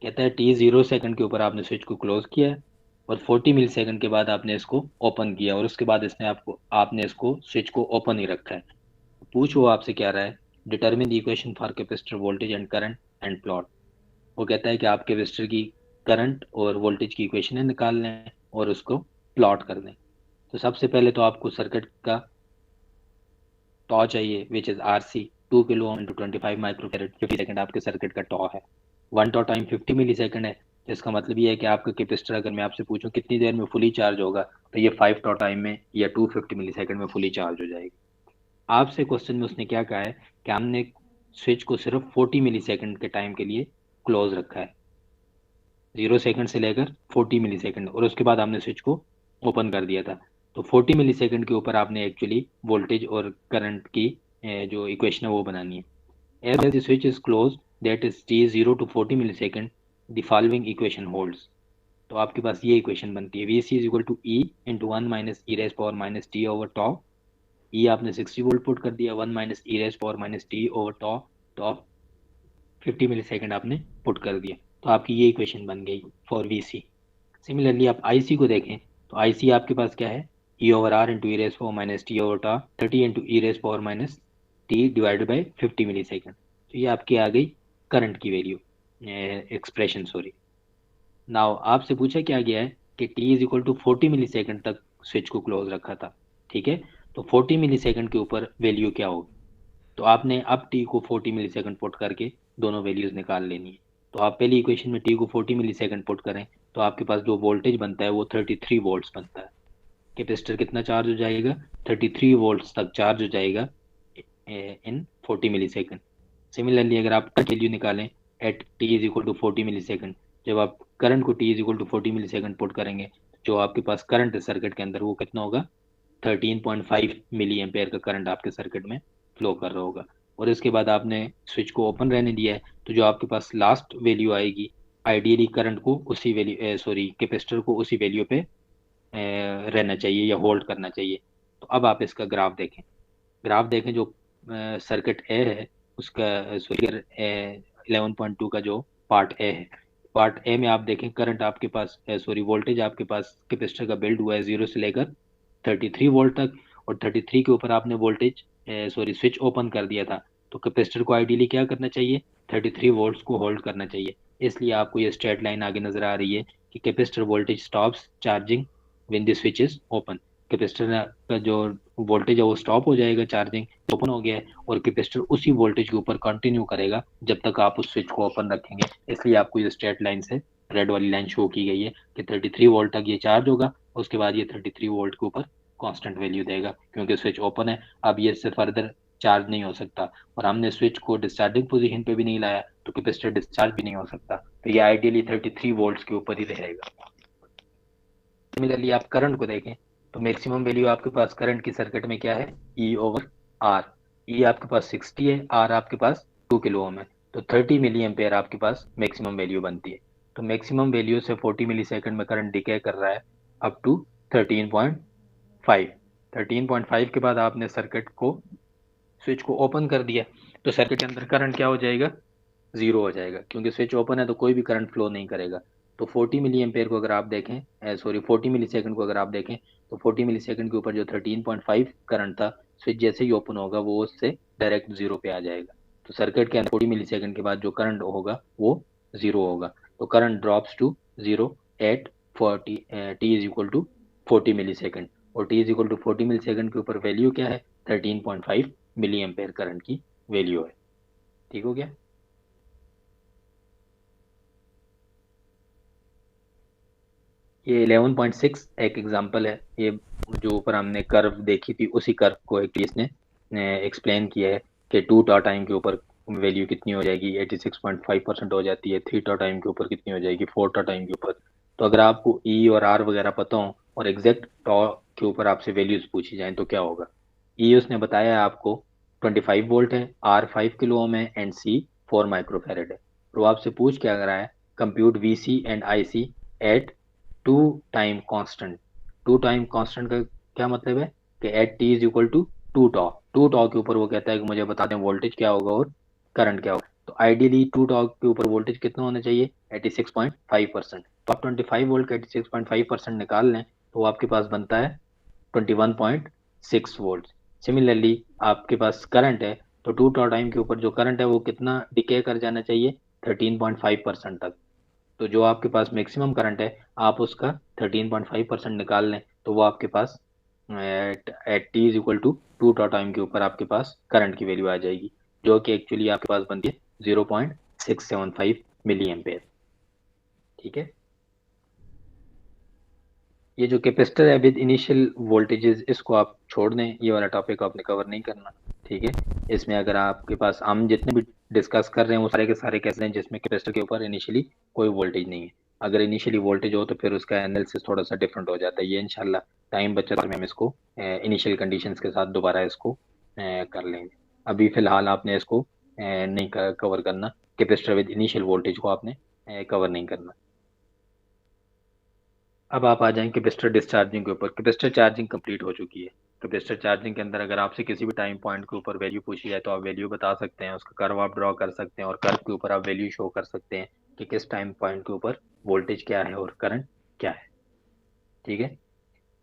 कहता है टी 0 सेकेंड के ऊपर आपने स्विच को क्लोज किया है, और 40 मिली सेकेंड के बाद आपने इसको ओपन किया, और उसके बाद इसने आपने इसको स्विच को ओपन ही रखा है। पूछ वो आपसे क्या रहा है, determine the equation for capacitor voltage and current and plot. वो कहता है कि आप कैपेसिटर की करंट और वोल्टेज की इक्वेशन निकाल लें और उसको प्लॉट कर दें। तो सबसे पहले तो आपको सर्किट का टॉ चाहिए which is R C, 2 kilo ohm into 25 microfarad, 50 second आपके सर्किट का टॉ है। 1 टॉ टाइम 50 मिली सेकंड है, तो इसका मतलब ये है कि आपका कैपेसिटर, अगर मैं आपसे पूछूं कितनी देर में फुली चार्ज होगा, तो ये 5 टॉ टाइम में या 250 मिली सेकंड में फुली चार्ज हो जाएगी। आपसे क्वेश्चन में उसने क्या कहा है कि हमने स्विच को सिर्फ 40 मिली सेकंड के टाइम के लिए क्लोज रखा है, 0 सेकंड से लेकर 40 मिली सेकंड, और उसके बाद हमने स्विच को ओपन कर दिया था। तो 40 मिली सेकंड के ऊपर आपने एक्चुअली वोल्टेज और करंट की जो इक्वेशन है वो बनानी है। As the switch is close that is T 0 to 40 milli second, the following equation holds. तो आपके पास ये इक्वेशन बनती है, V C is equal to E into 1 minus E raise power minus T over tau. E आपने 60 volt put कर दिया, 1 minus ई raise power minus T over tau, tau 50 milli second आपने पुट कर दिया। तो आपकी ये इक्वेशन बन गई फॉर वी सी। सिमिलरली आप आई सी को देखें, तो आई सी आपके पास क्या है, E over R into E raise power minus T over tau 30 into E raise power minus T divided by 50 milli second. तो ये आपकी आ गई करंट की वैल्यू, एक्सप्रेशन सॉरी। नाउ आपसे पूछा क्या गया है कि t is equal to 40 milli second तक स्विच को क्लोज रखा था, ठीक है। तो 40 मिली सेकंड के ऊपर वैल्यू क्या होगी? तो आपने अब टी को 40 मिली सेकंड पुट करके दोनों वैल्यूज निकाल लेनी है। तो आप पहली इक्वेशन में टी को 40 मिली सेकंड पुट करें तो आपके पास जो वोल्टेज बनता है वो 33 वोल्ट्स बनता है। कैपेसिटर कितना चार्ज हो जाएगा? 33 वोल्ट्स तक चार्ज हो जाएगा इन 40 मिली सेकंड। सिमिलरली अगर आप वैल्यू निकालें at T is equal to 40 milli second, जब आप करंट को t is equal to 40 milli second put करेंगे जो आपके पास करंट है सर्किट के अंदर वो कितना होगा? 13.5 मिली एम्पेयर का करंट आपके सर्किट में फ्लो कर रहा होगा। और इसके बाद आपने स्विच को ओपन रहने दिया है तो जो आपके पास लास्ट वैल्यू आएगी आइडियली करंट को उसी वैल्यू सॉरी कैपेसिटर को उसी वैल्यू पे रहना चाहिए या होल्ड करना चाहिए। तो अब आप इसका ग्राफ देखें जो सर्किट ए है उसका फिगर 11.2 का जो पार्ट ए है, पार्ट ए में आप देखें करंट आपके पास वोल्टेज आपके पास कैपेसिटर का बिल्ड हुआ है 0 से लेकर 33 वोल्ट तक, और 33 के ऊपर आपने वोल्टेज स्विच ओपन कर दिया था। तो कैपेसिटर को आइडियली क्या करना चाहिए? 33 वोल्ट्स को होल्ड करना चाहिए। इसलिए आपको ये स्ट्रेट लाइन आगे नजर आ रही है कि capacitor voltage stops charging when the switch is open. Capacitor का जो वोल्टेज है वो स्टॉप हो जाएगा, चार्जिंग ओपन हो गया है, और कैपेसिटर उसी वोल्टेज के ऊपर कंटिन्यू करेगा जब तक आप उस स्विच को ओपन रखेंगे। इसलिए आपको ये स्ट्रेट लाइन से रेड वाली लाइन शो की गई है कि 33 वोल्ट तक ये चार्ज होगा, उसके बाद ये 33 वोल्ट के ऊपर कांस्टेंट वैल्यू देगा क्योंकि स्विच ओपन है। अब ये इससे फर्दर चार्ज नहीं हो सकता, और हमने स्विच को डिस्चार्जिंग पोजीशन पे भी नहीं लाया तो कैपेसिटर डिस्चार्ज भी नहीं हो सकता। तो ये आइडियली 33 वोल्ट्स के ऊपर ही रहेगा। सिमिलरली आप करंट को देखें तो मैक्सिमम वैल्यू आपके पास करंट की सर्किट में क्या है? E over are. ई आपके पास 60 है, आर आपके पास 2 किलो ओम है, तो 30 मिली एम्पेयर आपके पास मैक्सिमम वैल्यू बनती है। तो मैक्सिमम वैल्यू से 40 मिली सेकंड में करंट डिके कर रहा है अप टू 13.5। 13.5 के बाद आपने सर्किट को स्विच को ओपन कर दिया तो सर्किट के अंदर करंट क्या हो जाएगा? 0 हो जाएगा, क्योंकि स्विच ओपन है तो कोई भी करंट फ्लो नहीं करेगा। तो 40 मिली एम्पेयर को अगर आप देखें 40 मिली सेकंड को अगर आप देखें तो 40 मिली सेकंड के ऊपर जो 13.5 करंट था स्विच जैसे ही ओपन होगा वो उससे डायरेक्ट 0 पे आ जाएगा। तो सर्किट के अंदर 40 मिली सेकंड के बाद जो करंट होगा वो 0 होगा। तो current drops to 0 at 40 T is equal to 40 milli second, और T is equal to 40 milli second के ऊपर वैल्यू क्या है? 13.5 मिली एम्पेयर करंट की वैल्यू है। ठीक हो गया? ये 11.6 एक एग्जांपल है। ये जो ऊपर हमने कर्व देखी थी उसी कर्व को एक इसने एक्सप्लेन किया है कि 2 टॉ टाइम के ऊपर वैल्यू कितनी हो जाएगी, 86.5% हो जाती है। 3 टॉ टाइम के ऊपर कितनी हो जाएगी, 4 टॉ टाइम के ऊपर। तो अगर आपको ई और आर वगैरह पता हो और एग्जैक्ट टॉ के ऊपर आपसे वैल्यूज पूछी जाए तो क्या होगा? ई उसने बताया है आपको 25 वोल्ट है, आर 5 किलो ओम है एंड सी 4 माइक्रोफैरेड है। तो आपसे पूछ क्या रहा है? Compute V C and I C at two time constant. Two time constant का क्या मतलब है कि at T is equal to two tau के ऊपर वो कहता है कि मुझे बता दें वोल्टेज क्या होगा और करंट क्या होगा। तो आइडियली 2 टॉ के ऊपर वोल्टेज कितना होना चाहिए? 86.5%। तो आप 25 वोल्ट का 86.5% निकाल लें तो आपके पास बनता है 21.6 वोल्ट। सिमिलरली आपके पास करंट है तो 2 टॉ टाइम के ऊपर जो करंट है वो कितना डिके कर जाना चाहिए? 13.5% तक। तो जो आपके पास मैक्सिमम करंट है आप उसका 13.5% निकाल लें तो वो आपके पास at T is equal to 2 tau time के ऊपर आपके पास करंट की वैल्यू आ जाएगी जो कि एक्चुअली आपके पास बनती है 0.675 मिली एम्पेयर। ठीक है? ये जो कैपेसिटर है विद इनिशियल वोल्टेजेस इसको आप छोड़ दें, ये वाला टॉपिक आपने कवर नहीं करना। ठीक है? इसमें अगर आपके पास हम जितने भी डिस्कस कर रहे हैं वो सारे के सारे कैसे हैं जिसमें कैपेसिटर के ऊपर इनिशियली कोई वोल्टेज नहीं है। अगर इनिशियली वोल्टेज हो तो फिर उसका एनालिसिस थोड़ा सा डिफरेंट हो जाता है। ये इंशाल्लाह टाइम बचत में हम इसको इनिशियल कंडीशंस के साथ दोबारा इसको कर लेंगे। अभी फिलहाल आपने इसको नहीं कवर करना, कैपेसिटर विद इनिशियल वोल्टेज को आपने कवर नहीं करना। अब आप आ जाएं कैपेसिटर डिस्चार्जिंग के ऊपर। कैपेसिटर चार्जिंग कंप्लीट हो चुकी है। कैपेसिटर चार्जिंग के अंदर अगर आपसे किसी भी टाइम पॉइंट के ऊपर वैल्यू पूछी जाए तो आप वैल्यू बता सकते हैं, उसका कर्व आप ड्रॉ कर सकते हैं और कर्व के ऊपर आप वैल्यू शो कर सकते हैं कि किस टाइम पॉइंट के ऊपर वोल्टेज क्या है और करंट क्या है। ठीक है?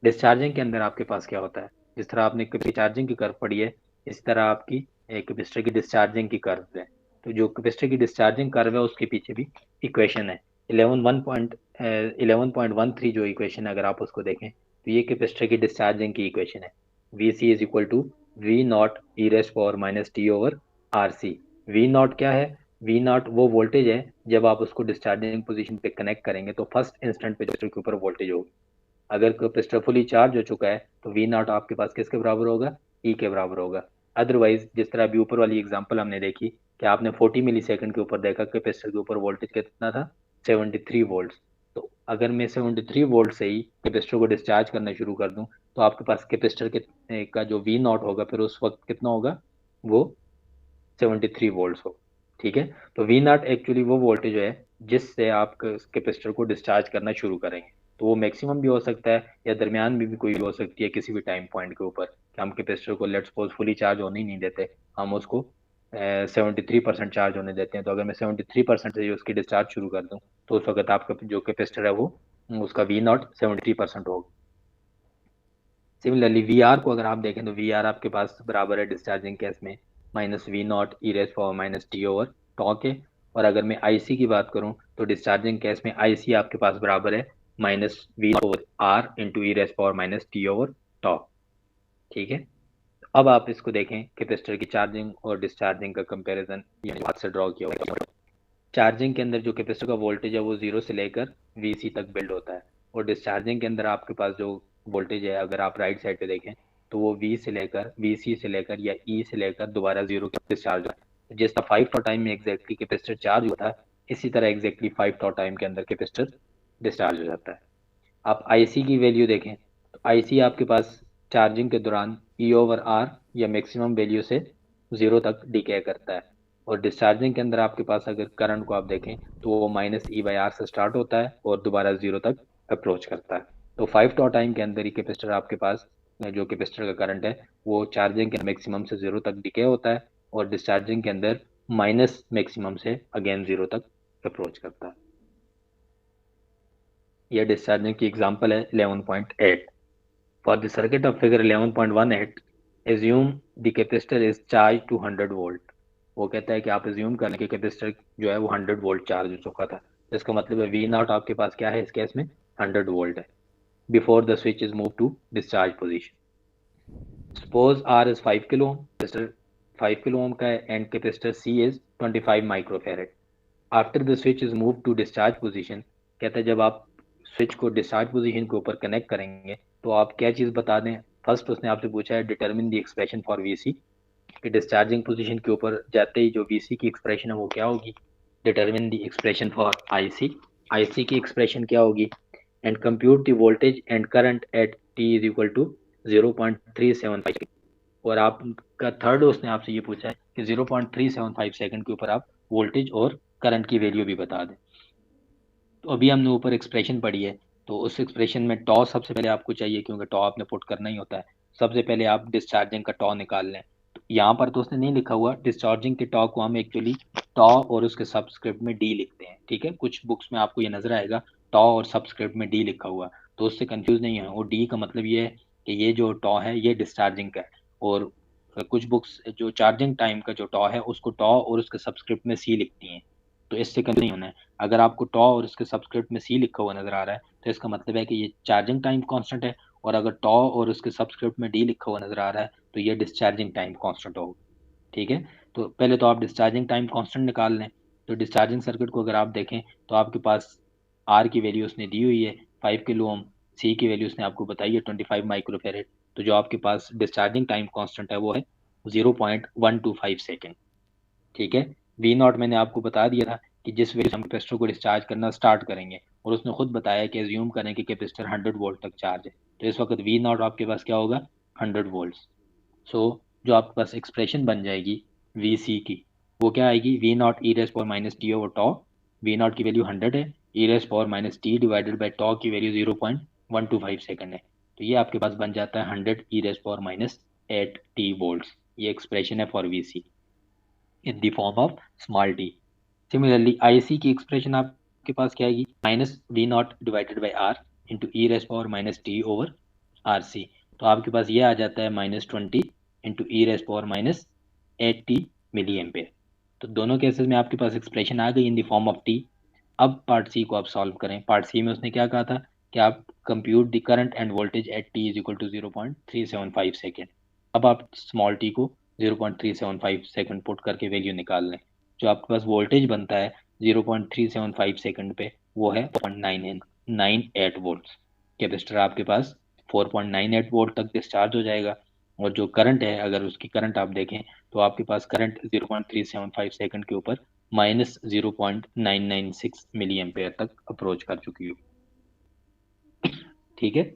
डिस्चार्जिंग के अंदर आपके पास क्या होता है? जिस तरह आपने कैपेसिटर चार्जिंग की कर्व पढ़ी है इस तरह आपकी कैपेसिटर की डिस्चार्जिंग की कर्व है। तो जो कैपेसिटर की डिस्चार्जिंग कर्व है उसके पीछे भी इक्वेशन है। 11.13 जो इक्वेशन है अगर आप उसको देखें तो ये कैपेसिटर की डिस्चार्जिंग की इक्वेशन है। V C is equal to V naught E raise power minus T over R C. V naught क्या है? वी नॉट वो वोल्टेज है जब आप उसको डिस्चार्जिंग पोजीशन पे कनेक्ट करेंगे तो फर्स्ट इंस्टेंट पे कैपेसिटर के ऊपर वोल्टेज होगी। अगर कैपेसिटर फुली चार्ज हो चुका है तो वी नॉट आपके पास किसके बराबर होगा? ई के बराबर होगा। अदरवाइज जिस तरह अभी ऊपर वाली एग्जांपल हमने देखी कि आपने 40 मिली सेकंड के ऊपर देखा कैपेसिटर के ऊपर वोल्टेज कितना था? 73 वोल्ट। तो अगर मैं 73 वोल्ट से ही कैपेसिटर को डिस्चार्ज करना शुरू कर दूं तो आपके पास कैपेसिटर के का जो वी नॉट होगा फिर उस वक्त कितना होगा? वो 73 वोल्ट हो। ठीक है, तो वी नॉट एक्चुअली वो वोल्टेज है जिससे आप कैपेसिटर को डिस्चार्ज करना शुरू करेंगे। तो वो मैक्सिमम भी हो सकता है या दरमियान में भी कोई हो सकती है किसी भी टाइम पॉइंट के ऊपर कि हम कैपेसिटर को लेट्स सपोज फुली चार्ज होने ही नहीं देते, हम उसको 73% चार्ज होने देते हैं। तो अगर मैं 73% से उसकी डिस्चार्ज शुरू कर दूं तो उस वक्त आपका जो कैपेसिटर है वो उसका वी नॉट 73% होगा। सिमिलरली वी आर को अगर आप देखें तो वी आर आपके पास बराबर है डिस्चार्जिंग केस में माइनस वी नॉट ई raise power minus T over tau के। और अगर मैं आई सी की बात करूं तो डिस्चार्जिंग केस में आई सी आपके पास बराबर है minus V over R into ई raise power minus T over tau. ठीक है, अब आप इसको देखें कैपेसिटर की चार्जिंग और डिस्चार्जिंग का कंपैरिजन हाथ से ड्रॉ किया हुआ। चार्जिंग के अंदर जो कैपेसिटर का वोल्टेज है वो 0 से लेकर वीसी तक बिल्ड होता है और डिस्चार्जिंग के अंदर आपके पास जो वोल्टेज है अगर आप राइट साइड पे देखें तो वो वी से लेकर वीसी से लेकर या ई से लेकर दोबारा 0 के डिस्चार्ज होता है। जिस तरह 5 टॉ टाइम में एग्जैक्टली कैपेसिटर चार्ज होता है इसी तरह एग्जैक्टली 5 टॉ टाइम के अंदर कैपेसिटर डिस्चार्ज हो जाता है। आप आईसी की वैल्यू देखें तो आईसी आपके पास चार्जिंग के दौरान ई ओवर आर या मैक्सिमम वैल्यू से 0 तक डिके करता है और डिस्चार्जिंग के अंदर आपके पास अगर करंट को आप देखें तो वो माइनस ई बाई आर से स्टार्ट होता है और दोबारा 0 तक अप्रोच करता है। तो 5 टॉ टाइम के अंदर ही कैपेसिटर आपके पास जो कैपेसिटर का करंट है वो चार्जिंग के मैक्सिमम से 0 तक डिके होता है और डिस्चार्जिंग के अंदर माइनस मैक्सिमम से अगेन 0 तक अप्रोच करता है। यह डिस्चार्जिंग की एग्जांपल है 11.8। For the circuit of figure 11.18 assume the capacitor is charged to 100 volt. वो कहता है कि आप assume करें कि कैपेसिटर जो है वो 100 वोल्ट चार्ज हो चुका था। तो इसका मतलब है वी नॉट आपके पास क्या है इस केस में? 100 वोल्ट है before the switch is move to discharge position. Suppose R is 5 kilo ohm, capacitor 5 kilo ohm का है and capacitor C is 25 microfarad. After the switch is move to discharge position, कहता है जब आप switch को discharge position के ऊपर connect करेंगे तो आप क्या चीज़ बता दें। फर्स्ट उसने आपसे पूछा है determine the expression for VC कि डिस्चार्जिंग पोजीशन के ऊपर जाते ही जो वीसी की एक्सप्रेशन है वो क्या होगी। Determine the expression for IC, IC की एक्सप्रेशन क्या होगी and compute the voltage and current at T is equal to 0.375। और आपका थर्ड उसने आपसे ये पूछा है कि 0.375 सेकंड के ऊपर आप वोल्टेज और करंट की वैल्यू भी बता दें। तो अभी हमने ऊपर एक्सप्रेशन पढ़ी है तो उस एक्सप्रेशन में टॉ सबसे पहले आपको चाहिए क्योंकि टॉ आपने पुट करना ही होता है। सबसे पहले आप डिस्चार्जिंग का टॉ निकाल लें। तो यहाँ पर तो उसने नहीं लिखा हुआ डिस्चार्जिंग के टॉ को हम एक्चुअली टॉ और उसके सबस्क्रिप्ट में डी लिखते हैं। ठीक है, कुछ बुक्स में आपको ये नजर आएगा टॉ और सबस्क्रिप्ट में डी लिखा हुआ, तो उससे कंफ्यूज नहीं है। और डी का मतलब ये है कि ये जो टॉ है ये डिस्चार्जिंग का है और कुछ बुक्स जो चार्जिंग टाइम का जो टॉ है उसको टॉ और उसके सबस्क्रिप्ट में सी लिखती हैं, तो इससे कंफ्यूज नहीं होना है। अगर आपको टॉ और इसके सबस्क्रिप्ट में सी लिखा हुआ नजर आ रहा है तो इसका मतलब है कि ये चार्जिंग टाइम कांस्टेंट है और अगर टॉ और उसके सबस्क्रिप्ट में डी लिखा हुआ नजर आ रहा है तो ये डिस्चार्जिंग टाइम कांस्टेंट होगा। ठीक है, तो पहले तो आप डिस्चार्जिंग टाइम कांस्टेंट निकाल लें। तो डिस्चार्जिंग सर्किट को अगर आप देखें तो आपके पास आर की वैल्यू उसने दी हुई है 5 किलो ओम, सी की वैल्यू उसने आपको बताई है 25 माइक्रोफेरेड। तो जो आपके पास डिस्चार्जिंग टाइम कांस्टेंट है वो है 0.125 सेकेंड। ठीक है, वी नॉट मैंने आपको बता दिया था कि जिस वजह से हम कैपेसिटर को डिस्चार्ज करना स्टार्ट करेंगे और उसने खुद बताया कि एज्यूम करें कि कैपेसिटर 100 वोल्ट तक चार्ज है तो इस वक्त वी नॉट आपके पास क्या होगा? 100 वोल्ट। सो जो आपके पास एक्सप्रेशन बन जाएगी वी सी की वो क्या आएगी? वी नॉट ई raise power minus T over tau. V naught की वैल्यू 100 है, e raise power minus T divided by tau की वैल्यू 0.125 सेकंड है। तो ये आपके पास बन जाता है 100 e raise power minus 8 t volt. ये एक्सप्रेशन है for V C in the form of small t. Similarly, IC की एक्सप्रेशन आपके पास क्या आएगी? Minus V naught divided by R into E raise power minus T over R C. तो आपके पास ये आ जाता है -20 इंटू ई रेस पावर माइनस 80 मिली एम्पेयर। तो दोनों केसेस में आपके पास एक्सप्रेशन आ गई इन द फॉर्म ऑफ टी। अब पार्ट सी को आप सॉल्व करें। पार्ट सी में उसने क्या कहा था कि आप compute the current and voltage at t is equal to 0.375 second. अब आप स्मॉल t को 0.375 सेकेंड पुट करके वैल्यू निकाल लें। जो आपके पास वोल्टेज बनता है 0.375 सेकेंड पे वो है 4.98 वोल्ट। कैपेसिटर आपके पास 4.98 वोल्ट तक डिस्चार्ज हो जाएगा, और जो करंट है अगर उसकी करंट आप देखें तो आपके पास करंट 0.375 सेकेंड के ऊपर माइनस 0.996 मिली एम्पेयर तक अप्रोच कर चुकी हो। ठीक है,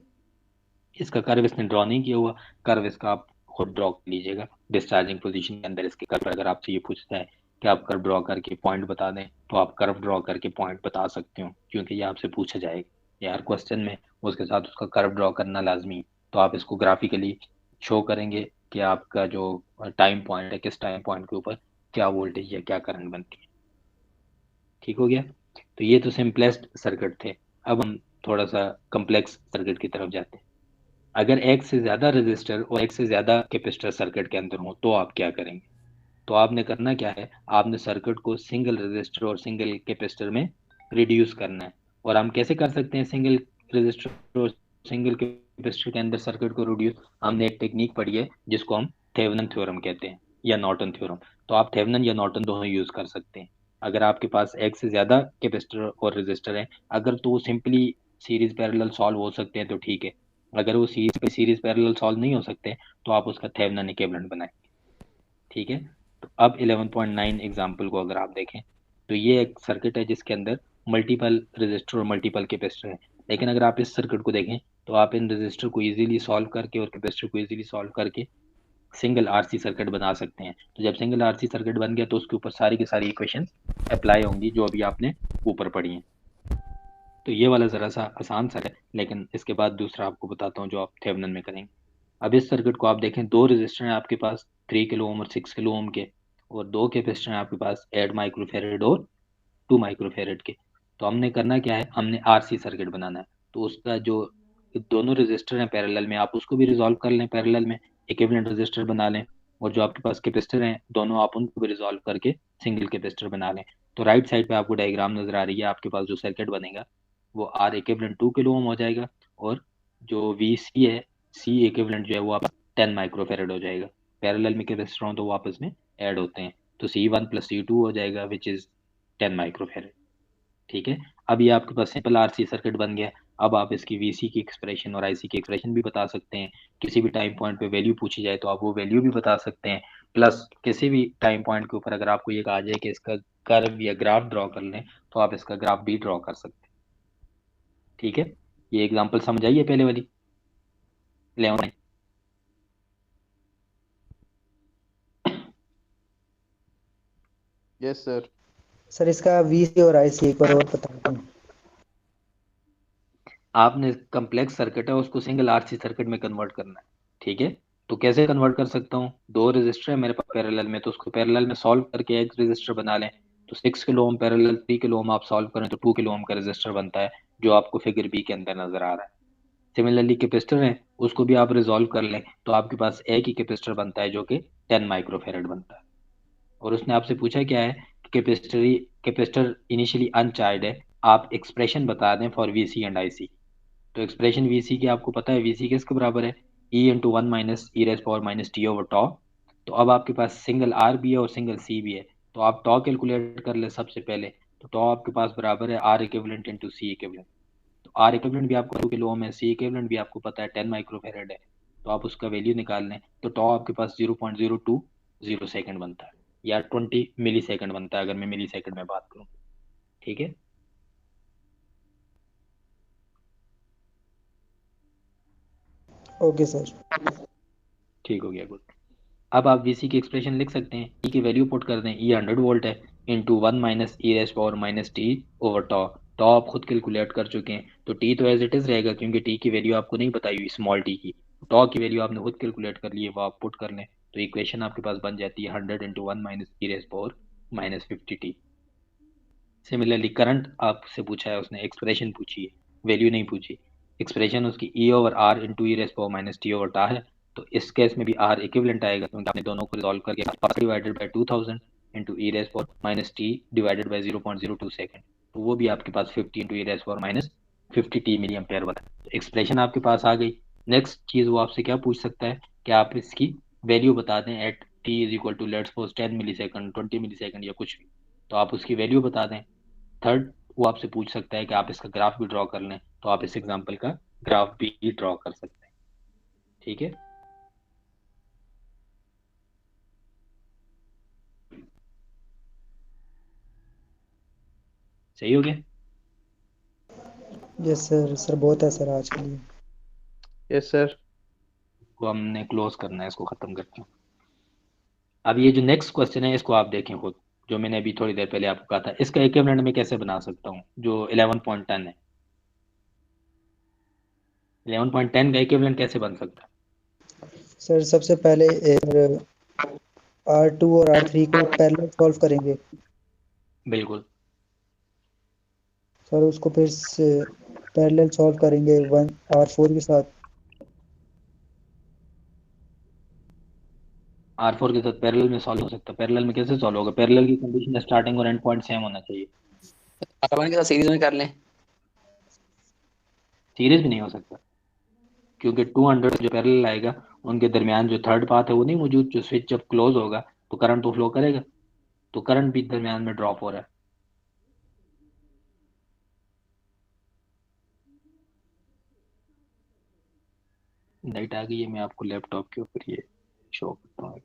इसका कर्व इसने ड्रॉ नहीं किया हुआ, कर्व इसका आप खुद ड्रॉ कर लीजिएगा डिस्चार्जिंग पोजीशन के अंदर। इसके कर्व अगर आपसे ये पूछता है कि आप कर्व ड्रॉ करके पॉइंट बता दें तो आप कर्व ड्रॉ करके पॉइंट बता सकते हो, क्योंकि ये आपसे पूछा जाएगा यार क्वेश्चन में, उसके साथ उसका कर्व ड्रॉ करना लाजमी है। तो आप इसको ग्राफिकली शो करेंगे कि आपका जो टाइम पॉइंट है किस टाइम पॉइंट के ऊपर क्या वोल्टेज या क्या करंट बनती है। ठीक हो गया, तो ये तो सिंपलेस्ट सर्किट थे। अब हम थोड़ा सा कम्प्लेक्स सर्किट की तरफ जाते हैं। अगर एक से ज्यादा रेजिस्टर और एक से ज्यादा कैपेसिटर सर्किट के अंदर हो तो आप क्या करेंगे? तो आपने करना क्या है, आपने सर्किट को सिंगल रेजिस्टर और सिंगल कैपेसिटर में रिड्यूस करना है। और हम कैसे कर सकते हैं सिंगल रेजिस्टर और सिंगल कैपेसिटर के अंदर सर्किट को रिड्यूस? हमने एक टेक्निक पढ़ी है जिसको हम थेवेनिन थ्योरम कहते हैं या नॉर्टन थ्योरम। तो आप थेवेनिन या नॉर्टन दोनों यूज कर सकते हैं। अगर आपके पास एक से ज्यादा कैपेसिटर और रेजिस्टर है, अगर तो सिंपली सीरीज पैरेलल सॉल्व हो सकते हैं तो ठीक है, अगर वो सीरीज पैरेलल सॉल्व नहीं हो सकते तो आप उसका थेवेनिन इक्विवेलेंट बनाएंगे। ठीक है, तो अब 11.9 एग्जाम्पल को अगर आप देखें तो ये एक सर्किट है जिसके अंदर मल्टीपल रेजिस्टर और मल्टीपल कैपेसिटर है। लेकिन अगर आप इस सर्किट को देखें तो आप इन रेजिस्टर को इजीली सॉल्व करके और कैपेसिटर को इजीली सॉल्व करके सिंगल आरसी सर्किट बना सकते हैं। तो जब सिंगल आरसी सर्किट बन गया तो उसके ऊपर सारी की सारी इक्वेशन अप्लाई होंगी जो अभी आपने ऊपर पढ़ी हैं। तो ये वाला ज़रा सा आसान सा है, लेकिन इसके बाद दूसरा आपको बताता हूँ जो आप थेवेनिन में करेंगे। अब इस सर्किट को आप देखें, दो रेजिस्टर हैं आपके पास 3 किलो ओम और 6 किलो ओम के, और दो कैपेसिटर हैं आपके पास 8 माइक्रोफेरेड और 2 माइक्रोफेरेड के। तो हमने करना क्या है, हमने आरसी सर्किट बनाना है। तो उसका जो दोनों रेजिस्टर हैं पैरेलल में, आप उसको भी रिजॉल्व कर लें पैरेलल में, इक्विवेलेंट रेजिस्टर बना लें। और जो आपके पास कैपेसिटर हैं दोनों, आप उनको भी रिजॉल्व करके सिंगल कैपेसिटर बना लें। तो राइट साइड पे आपको डायग्राम नजर आ रही है, आपके पास जो सर्किट बनेगा वो आर इक्विवेलेंट 2 किलो ओम हो जाएगा, और जो वी सी है, सी इक्विवेलेंट जो है वो आपका 10 माइक्रोफेरेड हो जाएगा। पैरेलल में कैपेसिटर हो तो वो आपस में ऐड होते हैं, तो C1 प्लस C2 हो जाएगा विच इज 10 माइक्रोफेरेड। ठीक है, अब ये आपके पास सिंपल आरसी सर्किट बन गया। अब आप इसकी वीसी की एक्सप्रेशन और आईसी की एक्सप्रेशन भी बता सकते हैं। किसी भी टाइम पॉइंट पे वैल्यू पूछी जाए तो आप वो वैल्यू भी बता सकते हैं। प्लस किसी भी टाइम पॉइंट के ऊपर अगर आपको ये कहा जाए कि इसका कर्व या ग्राफ ड्रॉ कर लें तो आप इसका ग्राफ भी ड्रॉ कर सकते हैं। ठीक है, ये एग्जांपल समझ आइए पहले वाली ले। Yes sir. सर इसका वीसी और आईसी एक बार और बता दें। आपने कम्प्लेक्स सर्किट है उसको सिंगल आरसी सर्किट में कन्वर्ट करना है। ठीक है, तो कैसे कन्वर्ट कर सकता हूँ, दो रेजिस्टर है मेरे पास पैरेलल में, तो उसको पैरेलल में सॉल्व करके एक रेजिस्टर बना लें। तो 6 kilo ohm parallel 3 kilo ohm आप सॉल्व करें तो 2 किलो ओम का रेजिस्टर बनता है जो आपको फिगर बी के अंदर नजर आ रहा है। सिमिलरली कैपेसिटर है उसको भी आप रिजॉल्व कर लें तो आपके पास एक ही कैपेसिटर बनता है जो कि 10 माइक्रोफेरेड बनता है। और उसने आपसे पूछा क्या है कि कैपेसिटर इनिशियली अनचार्ज है, आप एक्सप्रेशन बता दें फॉर वीसी एंड आईसी। तो एक्सप्रेशन वीसी की आपको पता है, वीसी किसके बराबर है, ई इंटू 1 माइनस ई raise power minus T over tau. तो अब आपके पास सिंगल आर भी है और सिंगल सी भी है, तो आप टॉ कैलकुलेट कर ले सबसे पहले। तो टॉ आपके पास बराबर है R equivalent into C equivalent. तो आर इक्विवेलेंट भी आपको 2 किलो ओम है, सी इक्विवेलेंट भी आपको पता है 10 माइक्रोफेरेड है। तो आप उसका वैल्यू निकाल लें तो टॉ आपके पास 0.020 सेकंड बनता है, या 20 मिली सेकंड बनता है अगर मैं मिली सेकंड में बात करूँ। ठीक है, ओके सर। ठीक हो गया, गुड। अब आप वीसी की एक्सप्रेशन लिख सकते हैं, ई की वैल्यू पुट कर दें, ई 100 वोल्ट है, इंटू 1 माइनस ई raise power minus T over tau. Tau आप खुद कैलकुलेट कर चुके हैं तो टी तो एज इट इज रहेगा क्योंकि टी की वैल्यू आपको नहीं बताई हुई स्मॉल टी की। टॉ की वैल्यू आपने खुद कैलकुलेट कर ली है, वो आप पुट कर लें तो इक्वेशन आपके पास बन जाती है 100 इंटू 1 माइनस ई raise power minus 50 t. Similarly current आपसे पूछा है उसने, एक्सप्रेशन पूछी है, वैल्यू नहीं पूछी। एक्सप्रेशन उसकी ई ओवर आर इंटू ई raise power minus T over tau है, तो इस केस में भी आर इक्विवेलेंट आएगा क्योंकि आपने दोनों को रिजॉल्व करके power divided by 2000 into E raise power minus T divided by 0.02 second, तो वो भी आपके पास 50 इंटू ई raise power minus 50 t milliampere वाला। एक्सप्रेशन आपके पास आ गई। नेक्स्ट चीज वो आपसे क्या पूछ सकता है कि आप इसकी वैल्यू बता दें at T is equal to let's suppose 10 milli second, 20 milli second या कुछ भी, तो आप उसकी वैल्यू बता दें। थर्ड, वो आपसे पूछ सकता है कि आप इसका ग्राफ भी ड्रॉ कर लें, तो आप इस एग्जांपल का ग्राफ भी ड्रॉ कर सकते हैं। ठीक है, सही हो गया। Yes sir. सर बहुत है सर आज के लिए। Yes sir. को हमने क्लोज करना है, इसको खत्म करते हैं। अब ये जो नेक्स्ट क्वेश्चन है इसको आप देखें खुद, जो मैंने अभी थोड़ी देर पहले आपको कहा था, इसका इक्विवेलेंट में कैसे बना सकता हूँ जो 11.10 है। 11.10 का इक्विवेलेंट कैसे बन सकता है? सर सबसे पहले R2 और R3 को पैरेलल सॉल्व करेंगे बिल्कुल। सर, उसको फिर पैरेलल सॉल्व करेंगे R4 के साथ। R4 के साथ पैरेलल में सॉल्व हो सकता है। पैरेलल में कैसे सॉल्व होगा? पैरेलल की कंडीशन स्टार्टिंग और एंड पॉइंट सेम होना चाहिए। R1 के साथ सीरीज में कर लें। सीरीज भी नहीं हो सकता, क्योंकि 200 जो पैरेलल आएगा उनके दरमियान जो थर्ड पाथ है वो नहीं मौजूद। जो स्विच जब क्लोज होगा तो करंट तो फ्लो करेगा, तो करंट भी दरमियान में ड्रॉप हो रहा है। लाइट आ गई है, मैं आपको लैपटॉप के ऊपर ये शो करता हूँ।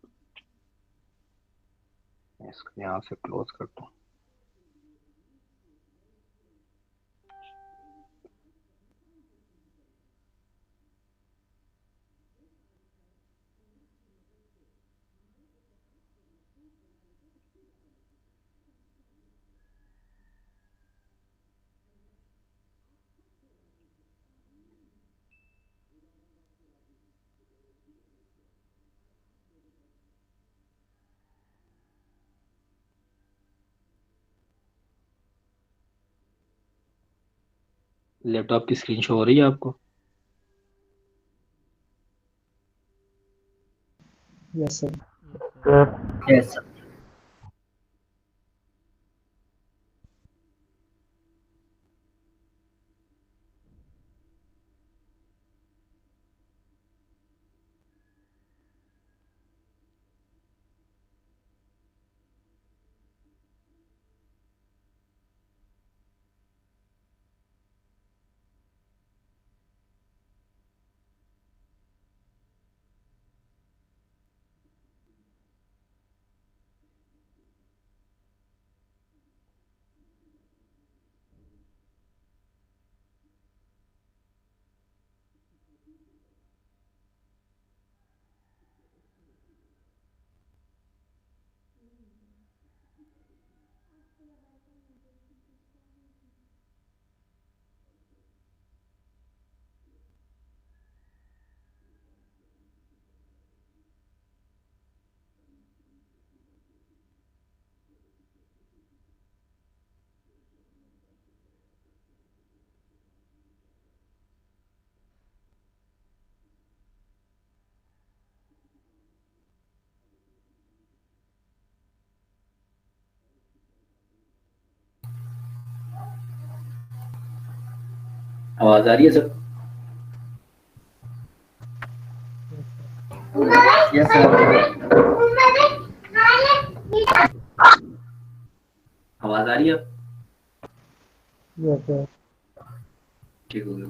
इसको यहाँ से क्लोज करता हूँ। लैपटॉप की स्क्रीन शो हो रही है आपको? Yes sir. Yes sir. आवाज आ रही है सर? Yes sir. आवाज आ रही है? Yes sir. ठीक हो गया।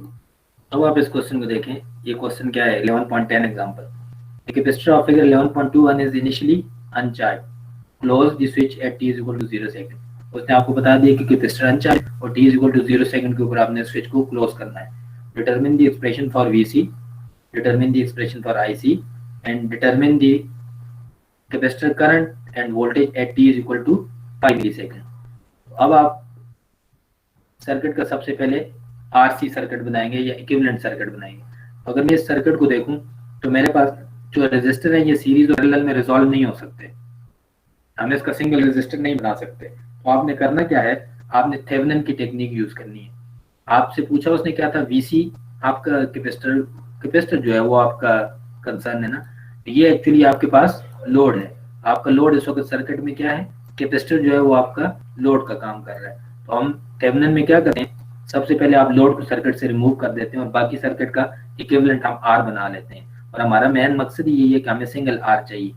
अब आप इस क्वेश्चन को देखें। ये क्वेश्चन क्या है? 11.10 example. The capacitor of figure 11.21 is initially uncharged. Close the switch at t is equal to 0 second. उसने आपको बता दिया कि कैपेसिटर अनचार्ज और t is equal to 0 second के ऊपर आपने स्विच को क्लोज करना है। Determine the expression for VC, determine the expression for IC, and determine the capacitor current and voltage at t is equal to 5 millisecond. अब आप circuit का सबसे पहले आरसी सर्किट बनाएंगे या इक्विवेलेंट सर्किट बनाएंगे। अगर मैं इस सर्किट को देखूं तो मेरे पास जो रेजिस्टर है ये सीरीज और पैरेलल में रिजॉल्व नहीं हो सकते। हम इसका सिंगल रेजिस्टर नहीं बना सकते। तो आपने करना क्या है, आपने थेवेनिन की टेक्निक यूज करनी है। आपसे पूछा उसने क्या था, वीसी आपका कैपेसिटर जो है वो आपका कंसर्न है ना। ये एक्चुअली आपके पास लोड है। आपका लोड इस वक्त सर्किट में क्या है, कैपेसिटर जो है वो आपका लोड का काम कर रहा है। तो हम थेवेनिन में क्या करते हैं, सबसे पहले आप लोड को सर्किट से रिमूव कर देते हैं और बाकी सर्किट का इक्विवेलेंट हम आर बना लेते हैं। और हमारा मेन मकसद यही है कि हमें सिंगल आर चाहिए।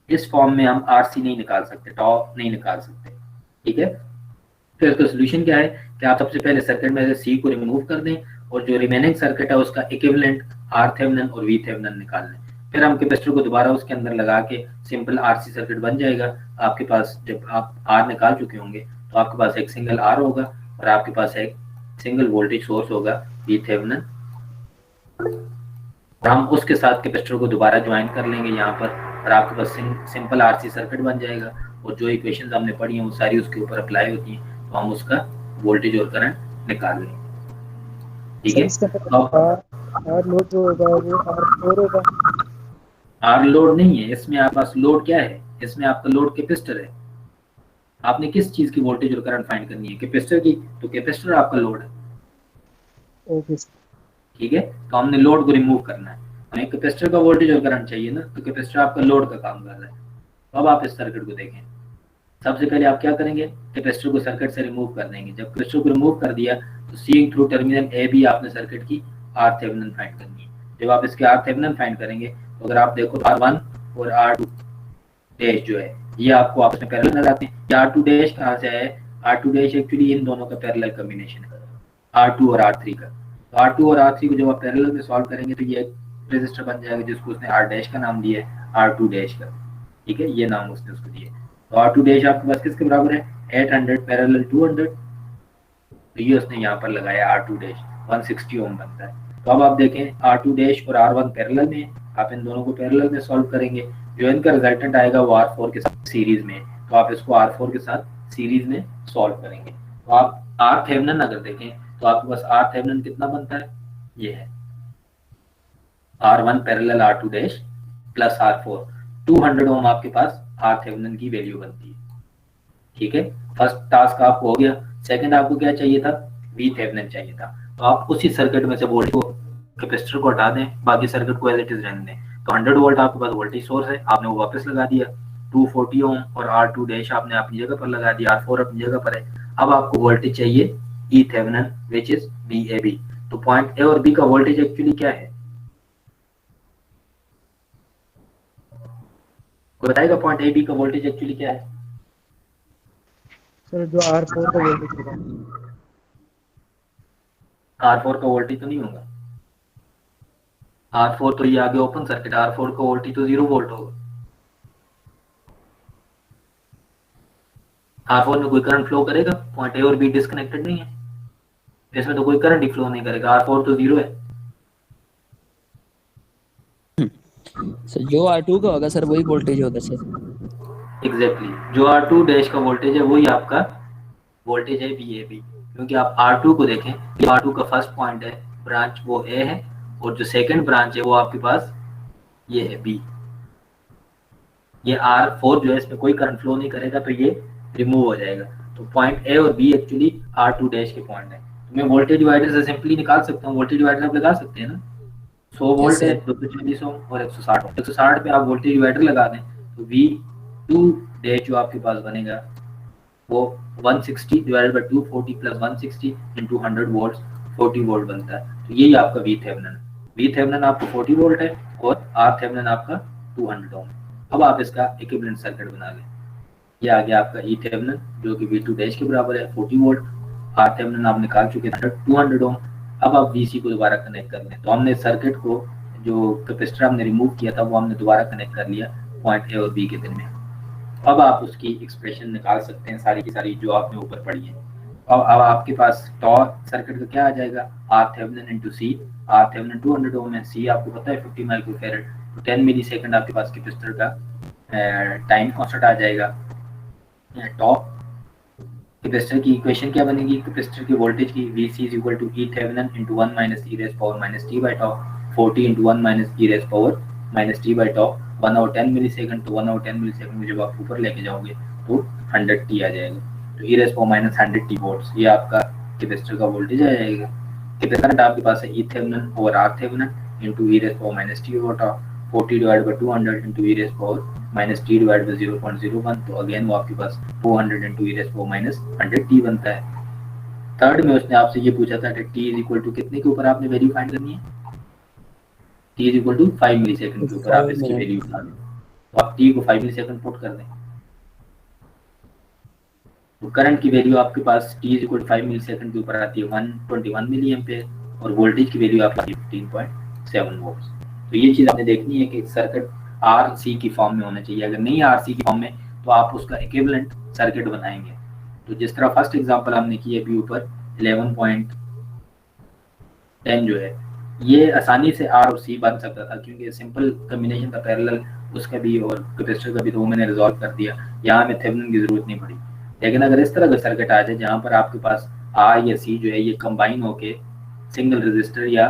इस फॉर्म में हम आरसी नहीं निकाल सकते, टॉ नहीं निकाल सकते, ठीक है। फिर इसका सोल्यूशन क्या है कि आप सबसे पहले सर्किट में से सी को रिमूव कर दें और जो रिमेनिंग सर्किट है उसका इक्विवेलेंट आर थेवेनिन और वी थेवेनिन निकाल लें। फिर हम कैपेसिटर को दोबारा उसके अंदर लगा के सिंपल आरसी सर्किट बन जाएगा। आपके पास जब आप आर निकाल चुके होंगे तो आपके पास एक सिंगल आर होगा और आपके पास एक सिंगल वोल्टेज सोर्स होगा वी थेवेनिन। हम उसके साथ कैपेसिटर को दोबारा ज्वाइन कर लेंगे यहाँ पर और आपके पास सिंपल आरसी सर्किट बन जाएगा। और जो इक्वेशंस हमने पढ़ी हैं वो सारी उसके ऊपर अप्लाई होती हैं, तो हम उसका वोल्टेज और करंट निकाल लेंगे, ठीक है। आर लोड जो होगा वो R4 होगा। आर लोड नहीं है इसमें, आपके पास लोड क्या है, इसमें आपका लोड कैपेसिटर है। आपने किस चीज की वोल्टेज और करंट फाइंड करनी है, कैपेसिटर की, तो कैपेसिटर आपका लोड है, ओके ठीक है। तो हमने लोड को रिमूव करना है, हमें कैपेसिटर का वोल्टेज और करंट चाहिए ना, तो कैपेसिटर आपका लोड का काम कर रहा है। तो अब आप इस सर्किट को देखें। सबसे पहले आप क्या करेंगे, कैपेसिटर को सर्किट से रिमूव कर देंगे। जब कैपेसिटर को रिमूव कर दिया तो seeing through terminal A B आपने सर्किट की आर थेवेनिन फाइंड करनी है। जब आप इसके आर थेवेनिन फाइंड करेंगे तो अगर आप देखो R1 और R2 डैश जो है ये आपको आपस में पैरेलल नजर आते हैं। R2 डैश कहाँ से है, R2 डैश एक्चुअली इन दोनों का पैरेलल कॉम्बिनेशन है, R2 और R3 का। तो R2 और R3 को जब आप पैरेलल में सॉल्व करेंगे तो ये रेजिस्टर बन जाएगा जिसको उसने R डैश का नाम दिया है, R2 डैश का, ठीक है, ये नाम उसने उसको दिया। तो R2 डैश आपके पास किसके बराबर है, 800 पैरेलल 200, तो ये उसने यहाँ पर लगाया R2 डैश 160 ओम बनता है। तो अब आप देखें R2 डैश और R1 पैरेलल में, आप इन दोनों को पैरेलल में सॉल्व करेंगे, जो इनका रिजल्टेंट आएगा वो R4 के साथ सीरीज में, तो आप इसको R4 के साथ सीरीज में सॉल्व करेंगे। तो आप R थेवेनिन अगर देखें तो आपके पास R थेवेनिन कितना बनता है, ये है R1 parallel R2 dash plus R4, 200 ओम आपके पास R थेवेनिन की वैल्यू बनती है, ठीक है। फर्स्ट टास्क आपको हो गया। सेकंड आपको क्या चाहिए था, वी थेवेनिन चाहिए था। तो आप उसी सर्किट में से वोल्टेज को, कैपेसिटर को हटा दें, बाकी सर्किट को एज इट इज रहने दें। तो 100 वोल्ट आपके पास वोल्टेज सोर्स है, आपने वो वापस लगा दिया। 240 ओम और R2 डैश आपने अपनी जगह पर लगा दिया, R4 अपनी जगह पर है। अब आपको वोल्टेज चाहिए E Thevenin which is VAB। तो पॉइंट ए और बी का वोल्टेज एक्चुअली क्या है, कोई बताएगा पॉइंट ए बी का वोल्टेज एक्चुअली क्या है? सर जो R4 का वोल्टेज होगा, R4 का वोल्टेज तो नहीं होगा, R4 तो ये आगे ओपन सर्किट, R4 का वोल्टेज तो 0 वोल्ट होगा। R4 में कोई करंट फ्लो करेगा, पॉइंट ए और बी डिस्कनेक्टेड नहीं है, इसमें तो कोई करंट ही फ्लो नहीं करेगा, R4 तो 0 है। सर जो R2 का होगा सर वही वोल्टेज होगा सर। एग्जैक्टली, जो R2 डैश का वोल्टेज है वही आपका वोल्टेज है VAB। क्योंकि आप R2 को देखें, R2 का फर्स्ट पॉइंट है, ब्रांच वो A है, और जो सेकंड ब्रांच है वो आपके पास ये है B। ये R4 जो है इसमें कोई करंट फ्लो नहीं करेगा, तो ये रिमूव हो जाएगा। तो पॉइंट A और B एक्चुअली R2 डैश के पॉइंट है। तो मैं वोल्टेज डिवाइडर से सिंपली निकाल सकता हूँ, वोल्टेज डिवाइडर आप लगा सकते हैं ना, 100 वोल्ट है, 240 ओम और 160 ओम, 160 पे आप वोल्टेज डिवाइडर लगा दें तो V2 डैश जो आपके पास बनेगा वो 160 divided by 240 plus 160 into 100 volts 40 volt बनता है। तो यही आपका V थेवेनिन आपको 40 वोल्ट है और R थेवेनिन आपका 200 ओम। अब आप इसका इक्विवेलेंट सर्किट बना लें। ये आ गया आपका E थेवेनिन जो कि V2 डैश के बराबर है 40 वोल्ट, R थेवेनिन आप निकाल चुके हैं 200 ओम। अब आप VC को दोबारा कनेक्ट कर लें। तो हमने सर्किट को, जो कैपेसिटर हमने रिमूव किया था वो हमने दोबारा कनेक्ट कर लिया पॉइंट A और B के दरमियान। अब आप उसकी एक्सप्रेशन निकाल सकते हैं सारी की सारी जो आपने ऊपर पढ़ी है। अब आपके पास टॉर्क सर्किट का क्या आ जाएगा, R Thevenin into C। R Thevenin 200 ओम है, C आपको पता है 50 माइक्रोफैरड, तो 10 मिली सेकेंड आपके पास कैपेसिटर का टाइम कांस्टेंट आ जाएगा। टॉप कैपेसिटर की इक्वेशन क्या बनेगी, कैपेसिटर की वोल्टेज की, VC is equal to E Thevenin into 1 minus e raise power minus t by tau, 40 into 1 minus e raise power minus t by tau, 1 over 10 milli second. तो 1 over 10 milli second में जब आप ऊपर लेके जाओगे तो 100t आ जाएगा, तो e raise power minus 100t volts, ये आपका कैपेसिटर का वोल्टेज आ जाएगा। कैपेसिटर आपके पास है E Thevenin over R Thevenin into e raise power minus t over tau, 40 divide by 200 into e raise power minus t divide by 0.01, तो again वो आपके पास 400 into e raise power minus 100t बनता है। Third में उसने आपसे ये पूछा था कि t इज इक्वल टू कितने के ऊपर आपने वैल्यू फाइंड करनी है, t is equal to 5 milli second के ऊपर आप 5 इसकी minutes. वैल्यू बता दें, तो आप t को 5 मिली सेकंड पुट कर दें, तो करंट की वैल्यू आपके पास t is equal to 5 milli second के ऊपर आती है 121 मिली एम्पेयर, और वोल्टेज की वैल्यू आपकी 15.7 वोल्ट। तो ये चीज आपने देखनी है कि सर्किट आरसी की फॉर्म में होना चाहिए, अगर नहीं आरसी की फॉर्म में तो आप उसका इक्विवेलेंट सर्किट बनाएंगे। तो जिस तरह फर्स्ट एग्जांपल हमने की अभी ऊपर 11.10 जो है, ये आसानी से आर और सी बन सकता था क्योंकि सिंपल कॉम्बिनेशन था पैरेलल उसका भी और कैपेसिटर का भी, तो वो मैंने रिजॉल्व कर दिया, यहाँ हमें थेवेनिन की जरूरत नहीं पड़ी। लेकिन अगर इस तरह का सर्किट आ जाए जहाँ पर आपके पास आर या सी जो है ये कंबाइन होके सिंगल रजिस्टर या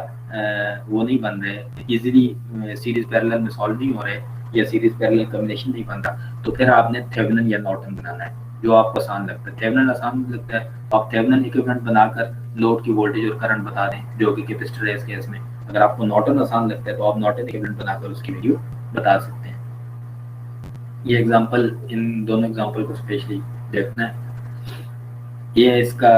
वो नहीं बन रहे, इजीली सीरीज पैरेलल में सॉल्व नहीं हो रहे या सीरीज पैरेलल कॉम्बिनेशन नहीं बन रहा, तो फिर आपने थेवेनिन या नॉर्टन बनाना है जो आपको आसान लगता है। थेवेनिन आसान लगता है तो आप थेवेनिन इक्विवेलेंट बनाकर लोड की वोल्टेज और करंट बता दें जो कि कैपेसिटर है इस केस में। अगर आपको नॉर्टन आसान लगता है तो आप नॉर्टन इक्विवेलेंट बनाकर उसकी वैल्यू बता सकते हैं। ये एग्जांपल, इन दोनों एग्जांपल को स्पेशली देखना है। ये इसका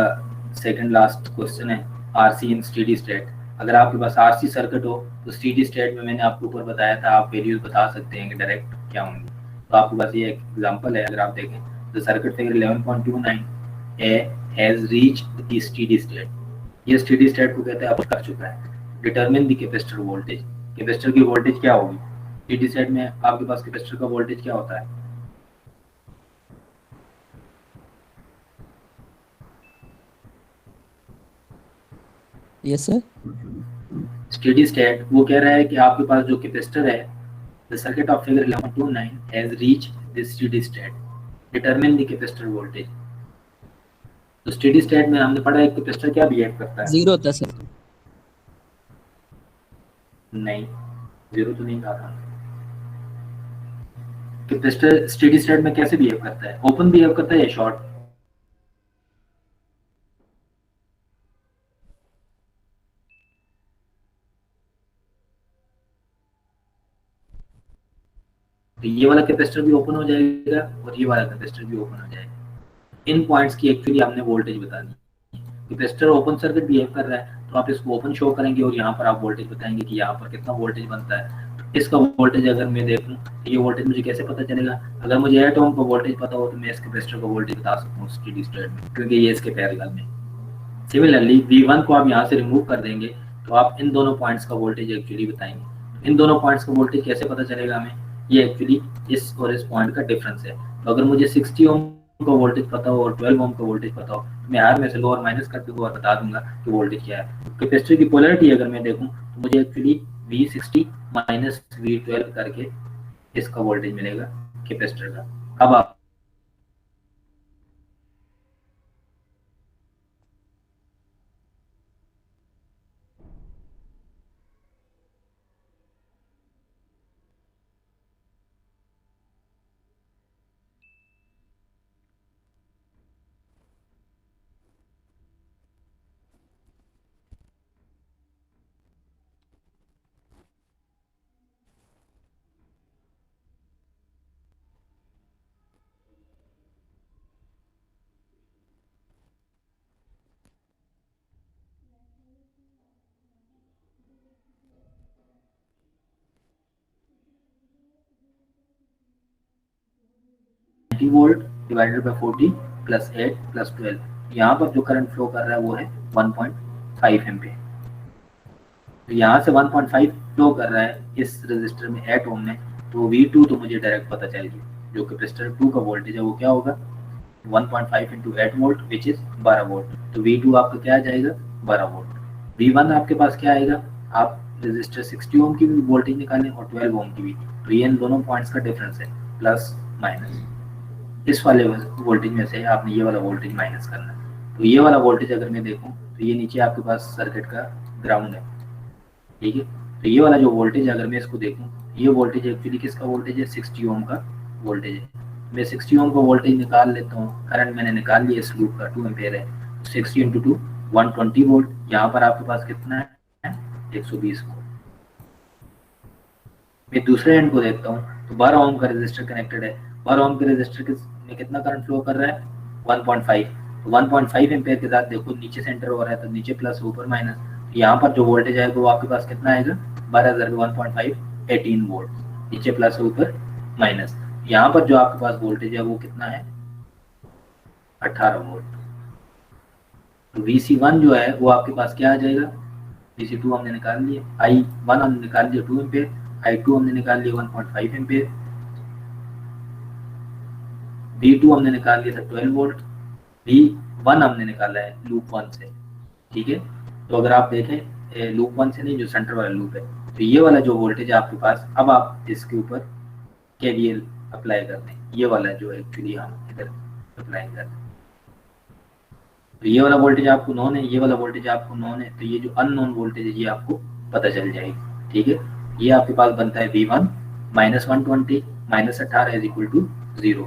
सेकंड लास्ट क्वेश्चन है, आरसी इन स्टेडी स्टेट। अगर आपके पास आरसी सर्किट हो तो स्टेडी स्टेट में मैंने आपको ऊपर बताया था आप वैल्यूज बता सकते हैं कि डायरेक्ट क्या होंगी। तो आपके पास ये एग्जांपल है, अगर आप देखें the circuit figure 11.29 A has reached the steady state. ये स्टेडी स्टेट को कहते हैं आप कर चुका है। Determine the capacitor voltage, capacitor की वोल्टेज क्या होगी स्टेडी स्टेट में, आपके पास कैपेसिटर का वोल्टेज क्या होता है? Yes sir. स्टेडी स्टेट वो कह रहा है कि आपके पास जो कैपेसिटर है, the circuit of figure 11.29 has reached the steady state, determine the capacitor voltage. तो स्टेडी स्टेट में हमने पढ़ा है कैपेसिटर क्या बिहेव करता है? जीरो होता है सर। नहीं, जीरो तो नहीं कहा था। कैपेसिटर स्टेडी स्टेट में कैसे बिहेव करता है? ओपन बिहेव करता है या शॉर्ट? तो ये वाला कैपेसिटर भी ओपन हो जाएगा और ये वाला कैपेसिटर भी ओपन हो जाएगा। इन पॉइंट्स की एक्चुअली हमने वोल्टेज बतानी। कैपेसिटर ओपन सर्किट बिहेव कर रहा है तो आप इसको ओपन शो करेंगे और यहाँ पर आप वोल्टेज बताएंगे कि यहाँ पर कितना वोल्टेज बनता है। इसका वोल्टेज अगर मैं देखूं तो ये वोल्टेज मुझे कैसे पता चलेगा? अगर मुझे 8 ओम का वोल्टेज पता हो तो मैं इस कैपेसिटर का वोल्टेज बता सकता हूँ स्टेडी स्टेट में, क्योंकि ये इसके पैरेलल में। सिमिलरली V1 को आप यहाँ से रिमूव कर देंगे तो आप इन दोनों पॉइंट्स का वोल्टेज एक्चुअली बताएंगे। इन दोनों पॉइंट्स का वोल्टेज कैसे पता चलेगा हमें? ये एक्चुअली इस और इस पॉइंट का डिफरेंस है। तो अगर मुझे 60 ओम का वोल्टेज पता हो और 12 ओम का वोल्टेज पता हो तो मैं हर में से लोअर माइनस करके हुआ बता दूंगा कि वोल्टेज क्या है। कैपेसिटर की पोलैरिटी अगर मैं देखूं तो मुझे एक्चुअली V60 माइनस V12 करके इसका वोल्टेज मिलेगा कैपेसिटर का। अब आप volt divided by 40 plus 8 plus 12, यहाँ पर जो करंट फ्लो कर रहा है वो है 1.5 एम्पीयर। तो यहाँ से 1.5 फ्लो कर रहा है इस रजिस्टर में 8 ओम में, तो V2 तो मुझे डायरेक्ट पता चल गया। जो कैपेसिटर 2 का वोल्टेज है वो क्या होगा? 1.5 into 8 volt which is 12 volt. तो V2 आपका क्या आ जाएगा? 12 वोल्ट। V1 आपके पास क्या आएगा? आप रजिस्टर 60 ओम की भी वोल्टेज निकालें और 12 ओम की भी, तो ये इन दोनों पॉइंट्स का डिफरेंस है, प्लस माइनस। इस वाले वोल्टेज में से आपने ये वाला वोल्टेज माइनस करना है। तो ये वाला वोल्टेज अगर मैं देखूं तो ये नीचे आपके पास सर्किट का ग्राउंड है, ठीक है। तो ये वाला जो वोल्टेज अगर मैं इसको देखूं, ये वोल्टेज एक्चुअली किसका वोल्टेज है? 60 ओम का वोल्टेज है। मैं 60 ओम का वोल्टेज निकाल लेता हूँ, करंट मैंने निकाल लिया इस लूप का 2 एम्पेयर है, 60 इंटू 2 120 वोल्ट। यहाँ पर आपके पास कितना है? 120 वोल्ट। मैं दूसरे एंड को देखता हूँ तो 12 ओम का रेजिस्टर कनेक्टेड है। 12 ओम के रेजिस्टर में कितना करंट फ्लो कर रहा है? 1.5। तो 1.5 एम्पेयर के साथ देखो नीचे सेंटर हो रहा है तो नीचे प्लस ऊपर माइनस, तो यहाँ पर जो वोल्टेज आएगा वो आपके पास कितना आएगा 12,000 का 1.5 18 वोल्ट, नीचे प्लस ऊपर माइनस। यहाँ पर जो आपके पास वोल्टेज है वो कितना है 18 वोल्ट। तो VC1 जो है वो आपके पास क्या आ जाएगा, VC2 हमने निकाल लिया, I1 हमने निकाल लिया 2 एम्पेयर, I2 हमने निकाल लिया 1.5 एम्पेयर, V2 हमने निकाल लिया था 12 वोल्ट, V1 हमने निकाला है लूप 1 से। ठीक है, तो अगर आप देखें लूप 1 से नहीं, जो सेंटर वाला लूप है, तो ये वाला जो वोल्टेज है आपके पास, अब आप इसके ऊपर KVL अप्लाई करते हैं, ये वाला जो एक्चुअली हम इधर अप्लाई करते हैं। तो ये वाला वोल्टेज आपको नॉन है, ये वाला वोल्टेज आपको नॉन है, तो ये जो अननोन वोल्टेज है ये आपको पता चल जाएगी। ठीक है, ये आपके पास बनता है V1 minus 120 minus 18 is equal to 0,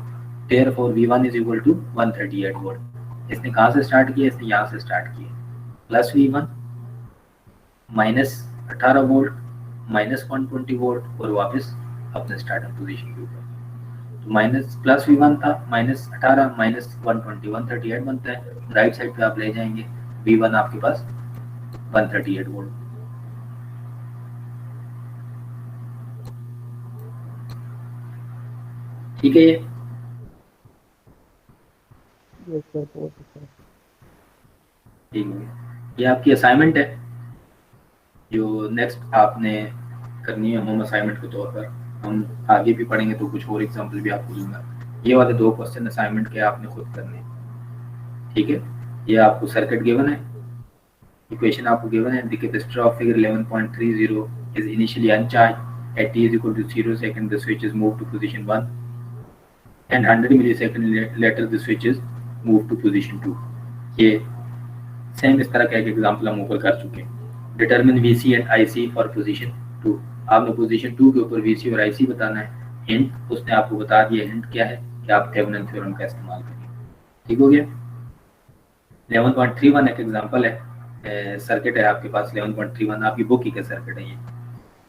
therefore V1 is equal to 138 volt. इसने कहाँ से स्टार्ट किया, इसने यहाँ से स्टार्ट किया, plus V1 minus 18 volt minus 120 volt और वापस अपने स्टार्टिंग पोजीशन के ऊपर। तो माइनस प्लस V1 था, माइनस 18 माइनस 120 138 बनता है, राइट साइड पे आप ले जाएंगे, V1 आपके पास 138 वोल्ट। ठीक है, ये ठीक है, ये आपकी असाइनमेंट है जो नेक्स्ट आपने करनी है होम असाइनमेंट के तौर पर। हम आगे भी पढ़ेंगे तो कुछ और एग्जांपल भी आपको दूंगा। ये वाले 2 क्वेश्चन असाइनमेंट के आपने खुद करने हैं। ठीक है, ये आपको सर्किट गिवन है, इक्वेशन आपको गिवन है, the capacitor of figure 11.30 is initially uncharged at t is equal to 0 second the switch is moved to position 1 and 100 millisecond later the switch is moved to position 2। ये same इस तरह का एक example हम ऊपर कर चुके हैं। Determine VC and IC for position 2, आपने पोजीशन 2 के ऊपर VC और IC बताना है। हिंट उसने आपको बता दिया, हिंट क्या है कि आप थेवेनिन थ्योरम का इस्तेमाल करेंगे। ठीक हो गया। 11.31 एक एग्जांपल है, सर्किट है आपके पास 11.31, आपकी बुक ही का सर्किट है ये।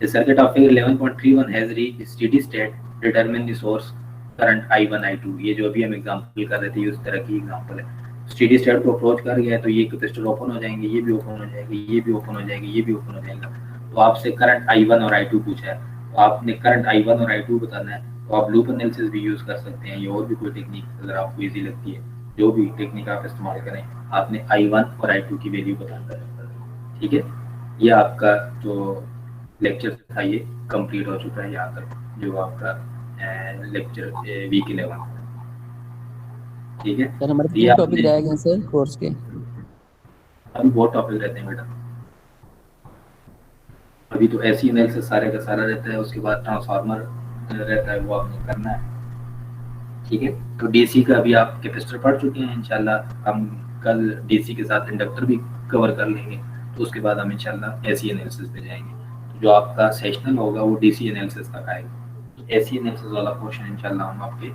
The circuit of figure 11.31 has reached steady state, determine the source current I1 I2। ये जो अभी हम एग्जांपल कर रहे थे उस तरह की एग्जांपल है। स्टेडी स्टेट को अप्रोच कर गया तो ये कैपेसिटर ओपन हो जाएंगे, ये भी ओपन हो जाएगा, ये भी ओपन हो जाएगा, ये भी ओपन हो जाएगा। तो आपसे करंट I1 और I2 पूछा है, तो आपने करंट I1 और I2 बताना है। तो आप लूप एनालिसिस भी यूज कर सकते हैं, या और भी कोई टेक्निक अगर आपको इजी लगती है, जो भी टेक्निक आप इस्तेमाल करें, आपने I1 और I2 की वैल्यू बताना है। ठीक है, ये आपका जो लेक्चर था ये कंप्लीट हो चुका है यहाँ तक, जो आपका लेक्चर वीक 11। ठीक है सर, हमारे तीन टॉपिक रह गए सर कोर्स के। अभी बहुत टॉपिक रहते हैं बेटा, अभी तो ऐसी एनालिसिस सारे का सारा रहता है, उसके बाद ट्रांसफार्मर रहता है, वो आपने करना है। ठीक है, तो डीसी का अभी आप कैपेसिटर पढ़ चुके हैं, इंशाल्लाह हम कल डीसी के साथ इंडक्टर भी कवर कर लेंगे, तो उसके बाद हम इंशाल्लाह एसी एनालिसिस पे जाएंगे। तो जो आपका सेशनल होगा वो डीसी एनालिसिस तक आएगा। तो एसी एनालिसिस वाला पोर्शन इंशाल्लाह हम आपके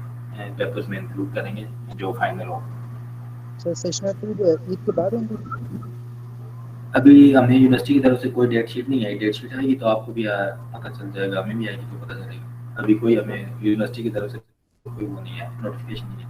पेपर्स में इंक्लूड करेंगे जो फाइनल हो। सर सेशनल टू जो है ईद के बाद होंगे? अभी हमें यूनिवर्सिटी की तरफ से कोई डेट शीट नहीं आई, डेट शीट आएगी तो आपको भी पता चल जाएगा, हमें भी आएगी तो पता चलेगा। अभी कोई हमें यूनिवर्सिटी की तरफ से कोई वो नहीं है, नोटिफिकेशन नहीं है।